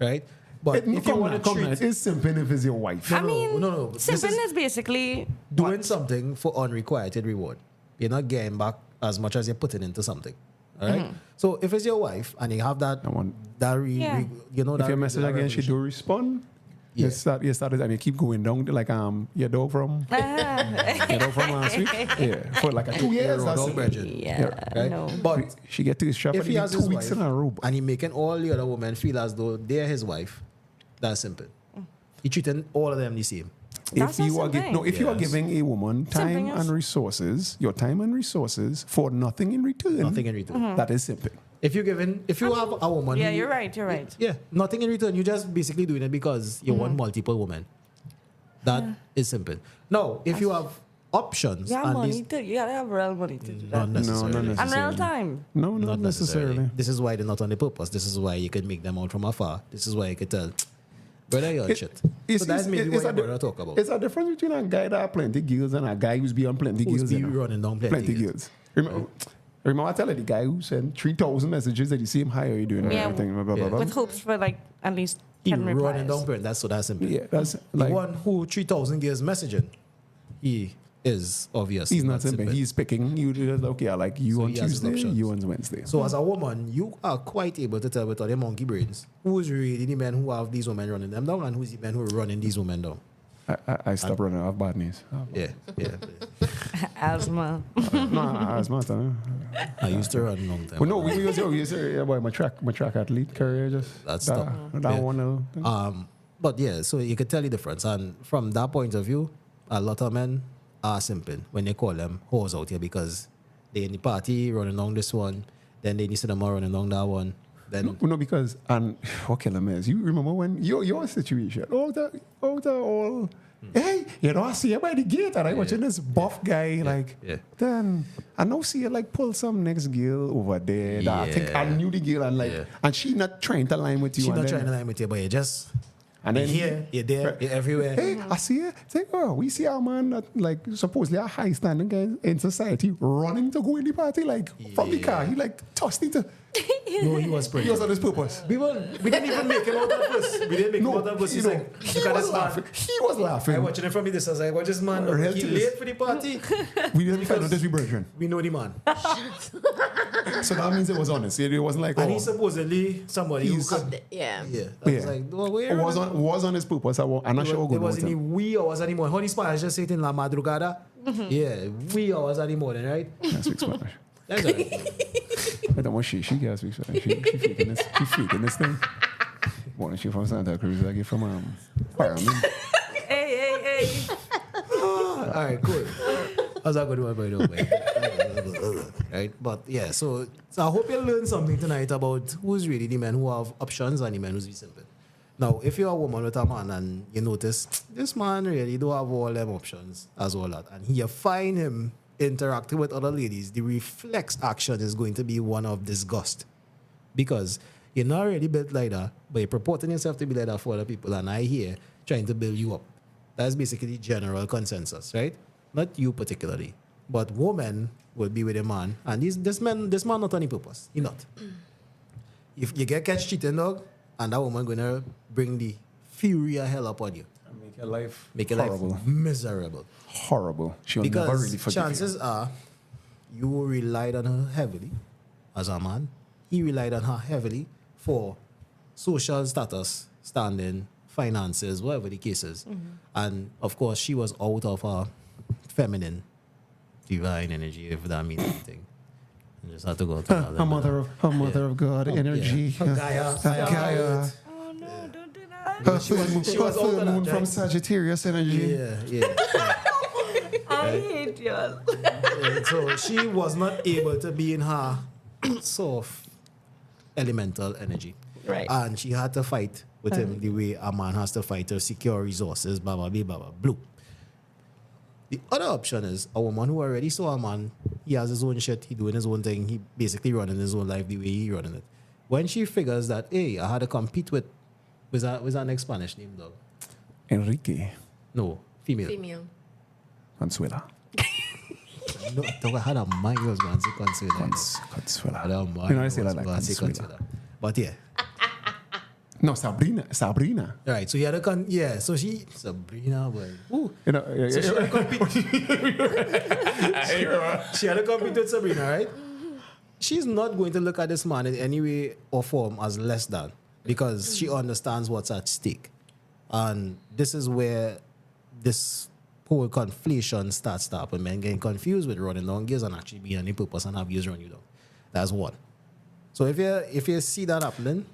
Right? But if you want to treat... it's simping if it's your wife. I mean, no. This simping is is basically doing something for unrequited reward. You're not getting back as much as you're putting into something. All right. So if it's your wife and you have that, you know, If that your message that again, she do respond. Yeah. You started and you keep going down like your dog from your dog from last week. Yeah, for like 2 years. That's dog it. virgin. Yeah, Right? no. But She get to his shop if and he has 2 his weeks wife in a row. and he making all the other women feel as though they're his wife, that's simple. He treating all of them the same. That's If you not are something. if you are Yes. giving a woman time Something else. and resources, your time and resources for nothing in return, Nothing in return. that is simple. If you have a woman, Yeah, who- you're right. You're right. Yeah, nothing in return. You're just basically doing it because you want multiple women. That is simple. Now, if you have options, Yeah, and money these, too. You gotta have real money to do not that. necessarily. not And real necessarily. time. No, not Not necessarily. This is why they're not on the purpose. This is why you can make them out from afar. This is why you could tell, brother, you're shit. So that's maybe what you want to talk about. It's a difference between a guy that have plenty girls and a guy who's beyond plenty Who's girls. be you know. running down plenty girls. Remember I tell you the guy who sent 3,000 messages at the same high are you doing and Yeah. everything. Blah, blah, blah, blah. With hopes for like at least He 10 running replies. down plenty. That's simple. Yeah, that's The like one who 3,000 years messaging, he is obvious. he's not simple. He's picking you. Just, okay, I like you So on he has his Tuesday, options. you on Wednesday. So as a woman, you are quite able to tell with all their monkey brains who's really the men who have these women running them down and who's the men who are running these women down. I stopped running. I have bad knees. Yeah, yeah. Asthma. No, I was not. I used to run long time. Well, no, we used to, yeah, boy, my track athlete career just That's that, tough. that Yeah. one. But yeah, so you could tell the difference. And from that point of view, a lot of men are simple when they call them whores out here because they in the party running along this one, then they need to them running along that one. Then No, because and okay, let me ask you remember when your situation, all. Hey, you know, I see you by the gate and I watching this buff guy, yeah. then I now see you like pull some next girl over there that I think I Yeah. knew the girl and like, Yeah. and she not trying to line with you. she's and not then, trying to lie with you, but you just and then you're here, you're there, you're everywhere. Hey, I see it. Say, oh, we see our man that like supposedly a high standing guy in society running to go in the party like from the car. He like tossed it. No, he was He pretty. was on his purpose. We didn't even make him out at first. We didn't make him out at first. you He's know, like, he look at was this man. laughing. He was laughing. I watching it from the distance. I watch this man. Look, Real he to late this. for the party. We didn't find out this, we brethren. We know the man. So that means it was honest. It wasn't like, And oh, he's supposedly somebody who He's- could. Yeah. Yeah. I was Yeah. like, no, where? it was on his purpose. I'm not sure what It going on was with any him. wee hours anymore. How the Spanish just say it in La Madrugada? Yeah, wee hours anymore, right? I speak Spanish. That's all right. I don't want she can't speak Spanish. She freaking this thing. Born she from Santa Cruz, I get from Paramin. Hey. All right, cool. How's that good one, by the way? Right, but yeah, so I hope you learn something tonight about who's really the men who have options and the men who's be simple. Now, if you're a woman with a man and you notice this man really do have all them options as well that, and you find him interacting with other ladies, the reflex action is going to be one of disgust. Because you're not really built like that, but you're purporting yourself to be like that for other people, and I here trying to build you up. That's basically the general consensus, right? Not you particularly, but women will be with a man, and this man not on the purpose. He not. If you get catch cheating, dog, and that woman gonna bring the fury of hell upon you, Make your life make your horrible. life miserable. Horrible. She'll never Because really forgive chances are you relied on her heavily as a man. He relied on her heavily for social status, standing, finances, whatever the case is. And of course, she was out of her feminine, divine energy, if that means anything. You just have to go to you. another Her mother of God, energy. Her Gaia. Gaia. Oh no, don't do that. Her She was full out of that, moon from right? Sagittarius energy. Yeah. I hate you. And so she was not able to be in her soft elemental energy. Right. And she had to fight with him the way a man has to fight to secure resources, blah, blah, blah, blah, blah, blue. The other option is a woman who already saw a man, he has his own shit, he doing his own thing, he basically running his own life the way he running it. When she figures that, hey, I had to compete with, was that next Spanish name, dog? Enrique No, female. Female. Consuela. No, dog, I had a mind was going to say Consuela. Consuela. I had a mind You know, I say was that like going to say Consuela. Consuela. But yeah. No, Sabrina. Right, so he had a so Sabrina, boy. Ooh. You know, So she had to compete. She had to compete with Sabrina, right? She's not going to look at this man in any way or form as less than because she understands what's at stake. And this is where this whole conflation starts to happen. Men getting confused with running down gears and actually being any purpose and have gears run you down. That's one. So if you see that happening,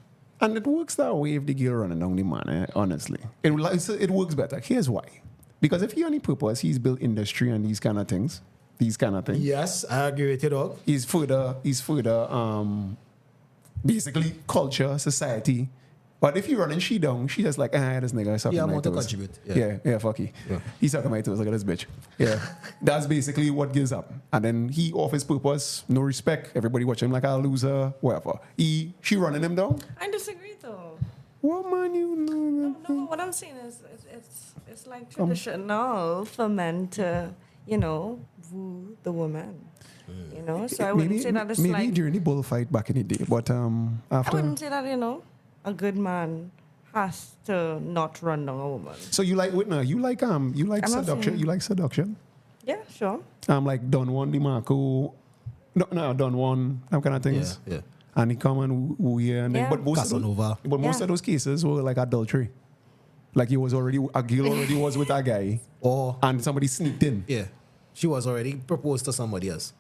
and it works that way if the girl running down the man, honestly. It works better. Here's why. Because if he only purpose, he's built industry and these kind of things. yes, I agree with you, dog. He's further basically culture, society. But if you running she down, she just like, this nigga is sucking Yeah, my more to toes. contribute. Yeah, fuck you. Yeah. He's sucking my toes, look at this bitch. Yeah. That's basically what gives up. And then he off his purpose, no respect. Everybody watch him like a loser, whatever. She running him down. I disagree though. What man you know? No, what I'm saying is it's like traditional for men to, woo the woman. So I wouldn't say that it's maybe like during the bullfight back in the day, but I after. wouldn't say that, a good man has to not run down a woman. So you like Whitner? You like I'm not seduction? saying- You like seduction? Yeah, sure. Like Don Juan DiMarco, no Don Juan, that kind of things. Yeah. And he come and woo you, and then, Yeah. but most Casanova. of those cases were like adultery. Like a girl already was with a guy, Or and somebody sneaked in. yeah, she was already proposed to somebody else.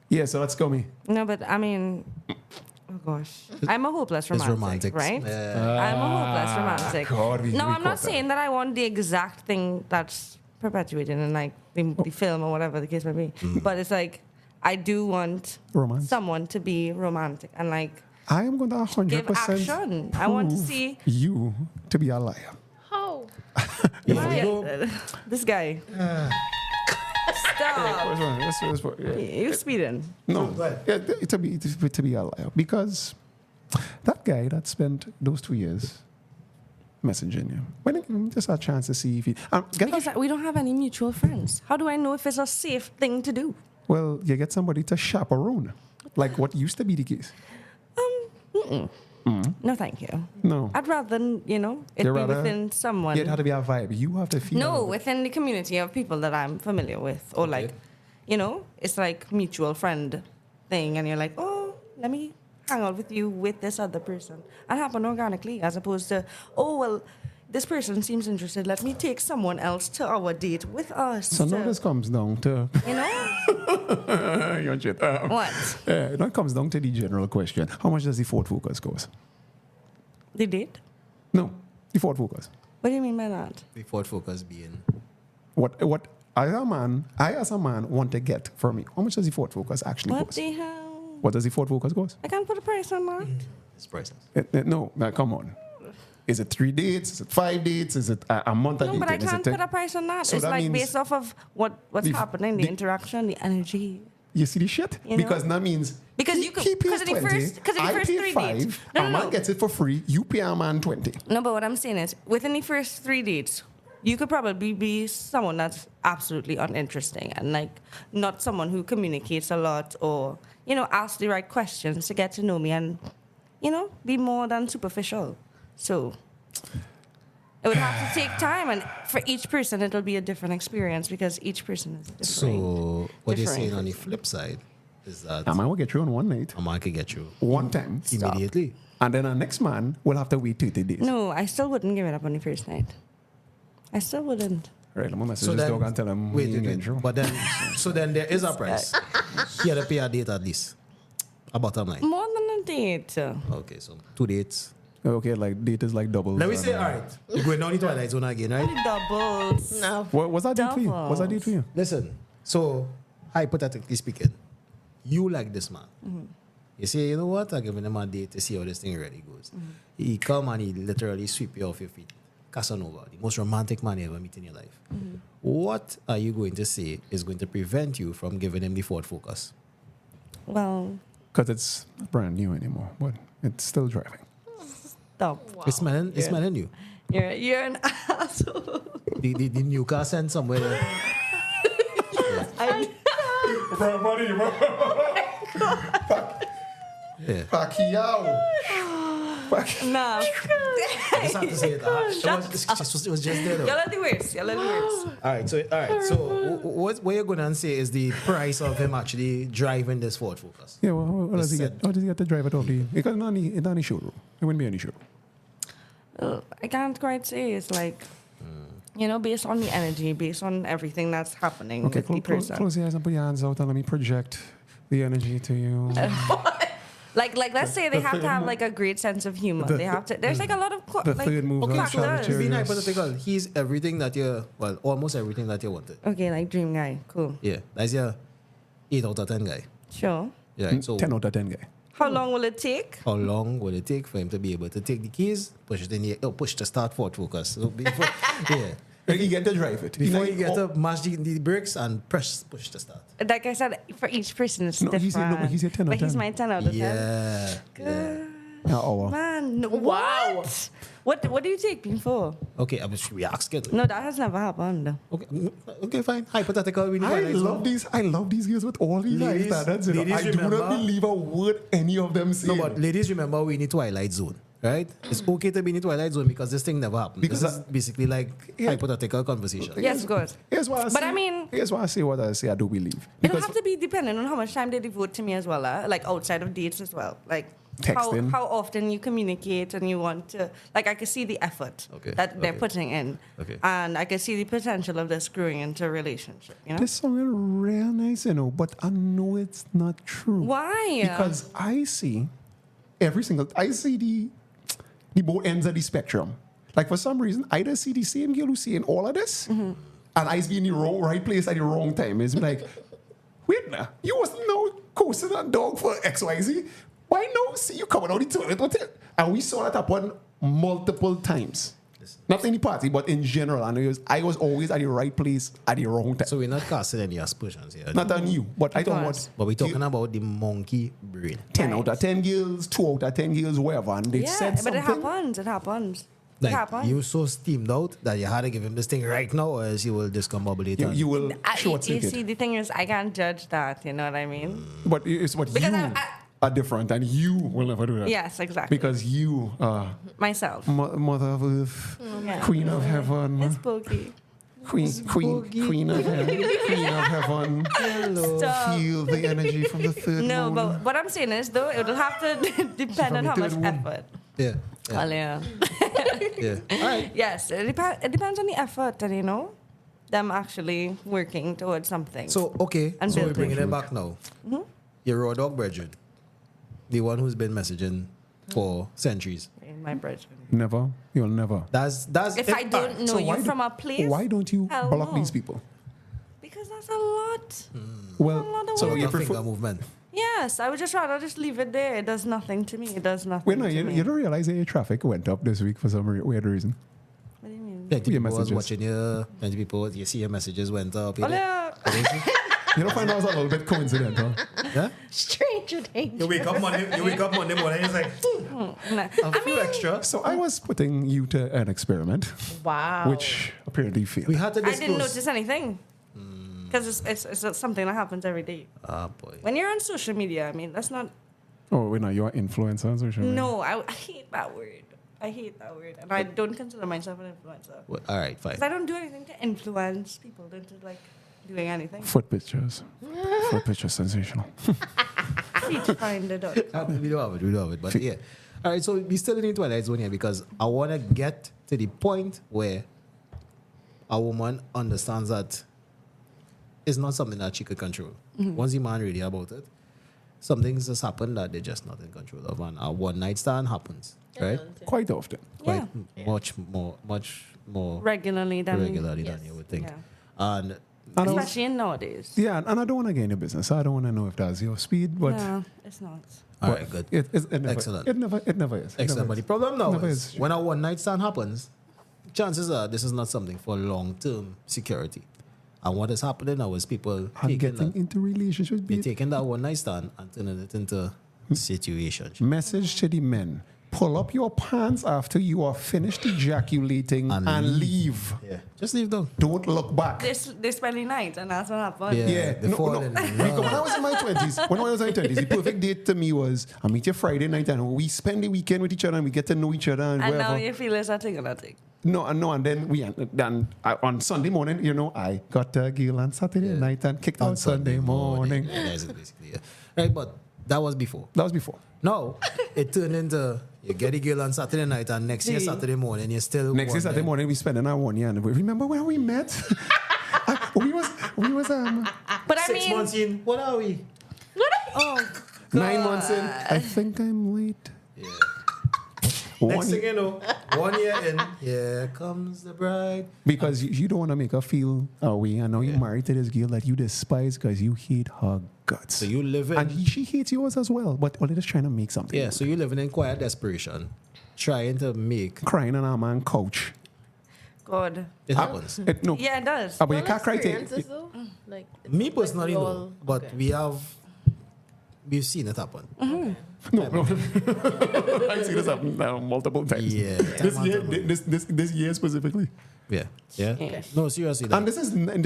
Yeah, so that's coming. No, but I mean, oh gosh, I'm a hopeless It's romantic, romantics. right? Yeah. I'm a hopeless romantic. God, we no, I'm caught not that. saying that I want the exact thing that's perpetuated in like the film or whatever the case may be, but it's like I do want Romance. someone to be romantic and like I am going to give 100% action. I want to prove see you to be a liar. How? this guy. Stop. What's wrong? You speeding. No, Go ahead. yeah, to be a liar because that guy that spent those 2 years messaging you, when I give him just a chance to see if he Because we don't have any mutual friends. How do I know if it's a safe thing to do? well, you get somebody to chaperone, like what used to be the case. No, thank you. No, I'd rather, it You be rather- within someone. it had to be a vibe. You have to feel. No, within the community of people that I'm familiar with. Or like, it's like mutual friend thing. And you're like, oh, let me hang out with you with this other person. And happen organically as opposed to, oh, well, this person seems interested. Let me take someone else to our date with us. So now this comes down to your shit. What? Now it comes down to the general question: how much does the Ford Focus cost? The date? No, the Ford Focus. What do you mean by that? The Ford Focus being What I as a man want to get from me? How much does the Ford Focus actually What cost? the hell? What does the Ford Focus cost? I can't put a price on that. it's priceless. No, come on. Is it 3 dates? Is it 5 dates? Is it a month of No, dating? but I Is it can't 10? put a price on that. So It's that like means based off of what's the- happening, the the- interaction, the energy. You see the shit? You know? Because that means Because he, you could- he pays 'cause of the 20, first- 'cause of the I first pay 3 5, dates. No, a no, man no. gets it for free, you pay a man 20. No, but what I'm saying is, within the first 3 dates, you could probably be someone that's absolutely uninteresting and like not someone who communicates a lot or ask the right questions to get to know me and be more than superficial. So it would have to take time, and for each person, it'll be a different experience because each person is different. So what you're Different. saying on the flip side is that A man will get you on one night, a man can get you one time, Stop. immediately. and then our next man will have to wait 30 days. No, I still wouldn't give it up on the first night. I still wouldn't. Right, let me message So this then, dog and tell him wait, he ain't getting through. but then, so then there is a price. He had to pay a date at least. A bottom line. More than a date. Okay, so 2 dates. Okay, like date is like double. Let me say, all right, we're going down the Twilight Zone again, right? Doubles. No. What was that date for you? What's that date for you? Listen, so hypothetically speaking, you like this man. You say, you know what? I'm giving him a date to see how this thing really goes. He come and he literally sweep you off your feet. Casanova, the most romantic man you ever meet in your life. What are you going to say is going to prevent you from giving him the Ford Focus? Well, Because it's not brand new anymore, but it's still driving. stop. It's smelling you. You're an asshole. The new car sent somewhere. Pacquiao. No. I just have to say it. It was just there though. Y'all are the worst. Y'all are the worst. All right. So what you're gonna say is the price of him actually driving this Ford Focus? Yeah, well, how does he Just get? How does he get to drive it off the? Because it's not any showroom. It wouldn't be any showroom. I can't quite say. It's like, based on the energy, based on everything that's happening Okay, with the person. close your eyes and put your hands out and let me project the energy to you. Like let's say they the have to third have move- like a great sense of humor. The- They have to. There's like a lot of the third move Okay, on so factors. to be Sagittarius. hypothetical, he's everything that almost everything that you wanted. Okay, like dream guy. Cool. Yeah, that's your 8 out of 10 guy. Sure. Yeah. So 10 out of 10 guy. How long will it take? how long will it take for him to be able to take the keys, push it in the push to start Ford Focus? So before, yeah. He get to drive it. Before you He get like, to mash the brakes and push to start. Like I said, for each person it's No, different. he's your 10 out But of he's 10. my 10 out of 10. Yeah. Yeah. hour. Man, no, Wow. What do you take me for? Okay, I was we asking. No, that has never happened. Okay, fine. Hypothetical. We need I to love these girls with all these Ladies- standards. You know. ladies I do remember- not believe a word any of them say. No, but ladies, remember we need Twilight Zone, right? It's okay to be in the Twilight Zone because this thing never happened. Because this is basically like Yeah. hypothetical conversation. Yes, good. Here's why I But say, I mean- here's why I say what I say. I do believe It'll because have to be dependent on how much time they devote to me as well, like outside of dates as well. Like Texting. how often you communicate and you want to, like I can see the effort Okay, that they're okay. putting in. Okay. And I can see the potential of this growing into a relationship, this song is real nice, but I know it's not true. Why? Because I see I see the both ends of the spectrum. Like for some reason, I just see the same girl who saying all of this, and I be in the right place at the wrong time. It's like, wait now, you wasn't no coasting that dog for XYZ. Why no? See you coming out the toilet, and we saw that happen multiple times. Not in the party, but in general. I was always at the right place at the wrong time. So we're not casting any aspersions here. Not on you, but I don't Of course. want. But we're talking about the monkey brain. 10 out of 10 girls, 2 out of 10 girls, whatever, and they yeah, said but something. it happens. It happens. It Like happens. you so steamed out that you had to give him this thing right now, or else you will discombobulate. You will short You circuit. see, the thing is, I can't judge that. You know what I mean? But it's what Because you are different, and you will never do that. Yes, exactly. Because you are Myself. Mother of Earth, Yeah. Queen of Heaven, It's Bogi. Queen of Heaven, Queen of Heaven. Stop. Feel the energy from the third No, moon. but what I'm saying is, though, it will have to depend on how much third womb. effort. Yeah. Well, yeah. Yeah. All right. Yes, it depends on the effort and, them actually working towards something. So okay, And so we're building. bringing it back now. Your raw dog brethren, the one who's been messaging for centuries. in my brethren. Never, you'll never. That's If I don't know So you why do- from a place, Why don't you hell block no. these people? Because that's a lot. Well, Another so one. you your prefer. finger movement. Yes, I would just rather just leave it there. It does nothing to me. It does nothing Wait, no, to you me. don't realize that your traffic went up this week for some weird reason. What do you mean? Plenty Your people was messages. watching you. Plenty people, you see your messages went up. You Oh, know? yeah. You don't find that was a little bit coincidental. Yeah? Stranger danger. You wake up Monday morning, it's like Nah. a few extra. So I was putting you to an experiment, Wow. which apparently failed. We had to I disclose. didn't notice anything. Because it's something that happens every day. Ah, boy. When you're on social media, I mean, that's not. Oh, wait, no, you're influencers or something? No, I hate that word. I hate that word. And I don't consider myself an influencer. Well, all right, fine. Because I don't do anything to influence people into like doing anything. Foot pictures. Foot pictures, sensational. Feetfinder.com. We don't have it. But yeah. All right, so we still in the Twilight Zone here because I want to get to the point where a woman understands that it's not something that she could control. Once the man really about it, some things just happen that they're just not in control of. And a one night stand happens, right? Quite often. Yeah. Much more Regularly than. regularly Yes. than you would think. Yeah. And I don't- Especially in nowadays. Yeah, and I don't want to get into business. So I don't want to know if that's your speed, but No, it's not. all right, good. it never, Excellent. It never is. It never Excellent. But the is. problem now Never is is. when a one night stand happens, chances are this is not something for long term security. And what is happening now is people And taking getting that, into relationships. they're Be taking that one night stand and turning it into situation. message to the men. pull up your pants after you are finished ejaculating and leave. Yeah. Just leave though. Don't look back. They spend the night, and that's what happened. Yeah, they fall in love. Because when I was in my 20s, the perfect date to me was I meet you Friday night and we spend the weekend with each other and we get to know each other and And whatever. now you feel it's a thing or nothing. No, and then on Sunday morning, I got a girl on Saturday night and kicked out Sunday morning. Yeah, that's it basically. Yeah. Right, but that was before. That was before. No, it turned into you get a girl on Saturday night and next year Saturday morning you still Next year Saturday morning we spending our 1 year anniversary. Remember when we met? we was But I 6 mean, months in. What are we? oh, 9 months in. I think I'm late. Yeah. One- Next thing you know, 1 year in, here comes the bride. Because you don't want to make her feel away. And now you're married to this girl that you despise because you hate her guts. So you living, And she hates yours as well. But all just trying to make something. yeah. So you living in quiet desperation, trying to make Crying on our man couch. God. it happens. No. Yeah, it does. But you can't cry to experiences though? Like it's Me like personally, we no, all- but okay. we've seen it happen. No. I've seen this happen now multiple times. Yeah. This year specifically. Yeah. Yes. No, seriously. And this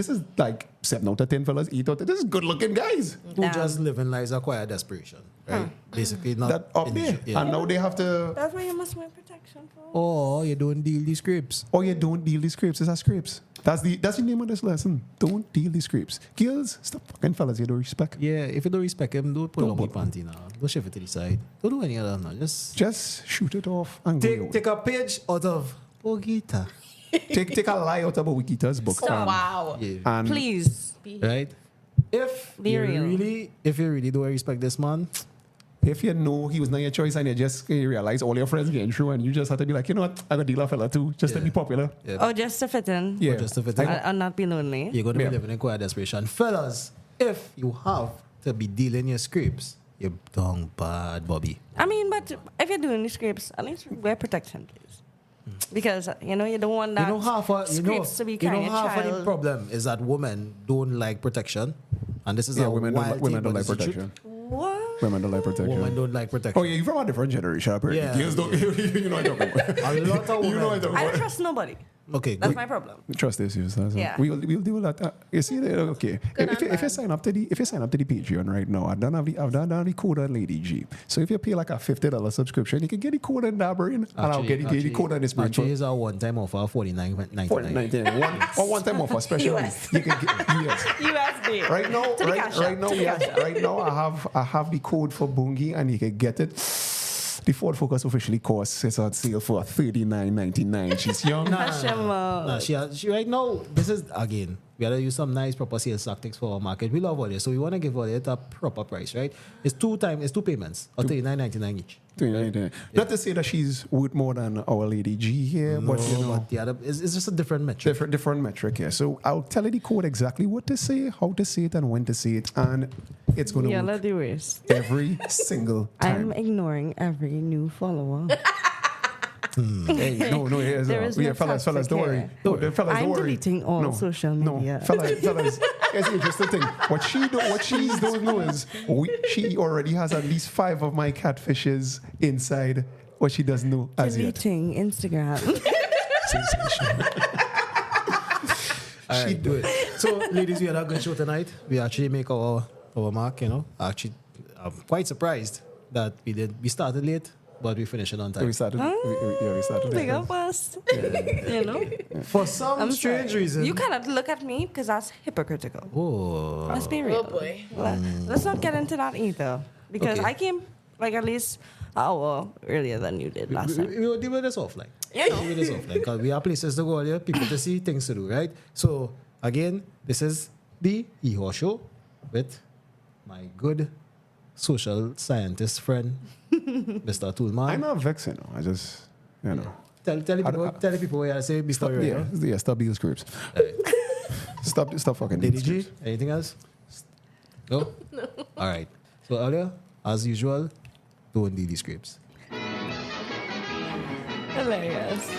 is like 7 out of 10 fellas, 8 out of this is good looking guys. who Damn. just living lives of quiet desperation, right? Basically, not That up in- there. Yeah. And now they have to That's why you must wear protection for. Or you don't deal these scripts. oh you don't deal the scripts, it's a scripts. That's the name of this lesson. Don't deal the scripts. Girls, stop fucking fellas, you don't respect. Yeah, if you don't respect him, don't put Don't on your put- panty now. Don't shift it to the side. Don't do any other now. Just shoot it off and go your way. take a page out of Bogita. Take a lie out of Wikita's book. Wow. Yeah. And Please. Right? If Be you real. really don't respect this man, if you know he was not your choice and you just realize all your friends getting through and you just have to be like, you know what, I got to deal a fella too, just to be popular. yeah, Oh, just to fit in. Yeah. just to fit in. And not be lonely. you're going to Yeah. be living in quiet desperation. Fellas, if you have to be dealing your scripts, you're done bad, Bobby. I mean, but if you're doing the scripts, at least wear protection, please. Because, you don't want that You know scripts to be carrying a half of the child. problem is that women don't like protection. And this is Yeah, a women wild don't thing, but like it's the truth. protection. What? Women don't like protection. Women don't like protection. Oh yeah, you're from a different generation, apparently. Yeah. Girls don't, you know what I'm talking about. A lot of women. You know what I'm talking I don't about. trust nobody. Okay, That's good. my problem. Trust issues. That's Yeah. We'll deal with that. You see, okay. If you sign up to the Patreon right now, I've done the code on Lady G. So if you pay like a $50 subscription, you can get the code on that brain, and I'll get the code on this brain. Actually, it's a one-time offer, $49.99. One time offer, special. US. You can get US. USD. Right now, To the cash app. right now, I have the code for Bogi, and you can get it. The Ford Focus officially costs it's on sale for $39.99. She's young. Nah, she right now, this is, again, we gotta use some nice proper sales tactics for our market. We love all this, so we want to give all it a proper price, right? It's two payments, or $39.99 each. Not to say that she's worth more than our Lady G here, but you know, But the other, it's just a different metric. different metric here. So I'll tell her the code exactly what to say, how to say it, and when to say it, and it's going to You're work the worst. every single I'm time. ignoring every new follower. Hey, no, here's There is no fellas, tactic don't worry. here. No, fellas, I'm don't worry. deleting all social media. No, fellas, here's the interesting thing. What she don't know is she already has at least 5 of my catfishes inside. What she doesn't know as yet. Deleting Instagram. All right, do it. So, ladies, we had a good show tonight. We actually make our mark, Actually, I'm quite surprised that we started late, but we finished it on time. We started. We started. Big up us. For some I'm strange sorry. reason. You cannot look at me because that's hypocritical. Oh. Let's be real. Oh boy. Let's not get into that either. Because Okay. I came like at least an hour earlier than you did last time. We will deal with this offline. Deal with this offline. Because we have places to go there, people to see, things to do, right? So, again, this is the Eho Show with my good social scientist friend, Mr. Toolmeezy. I'm not vexing. I just, Tell the people what you say before you Yeah, yeah. Stop being scripts. Stop fucking. Lady being G, scripts. anything else? No? No. All right. So earlier, as usual, don't do the scripts. Hilarious.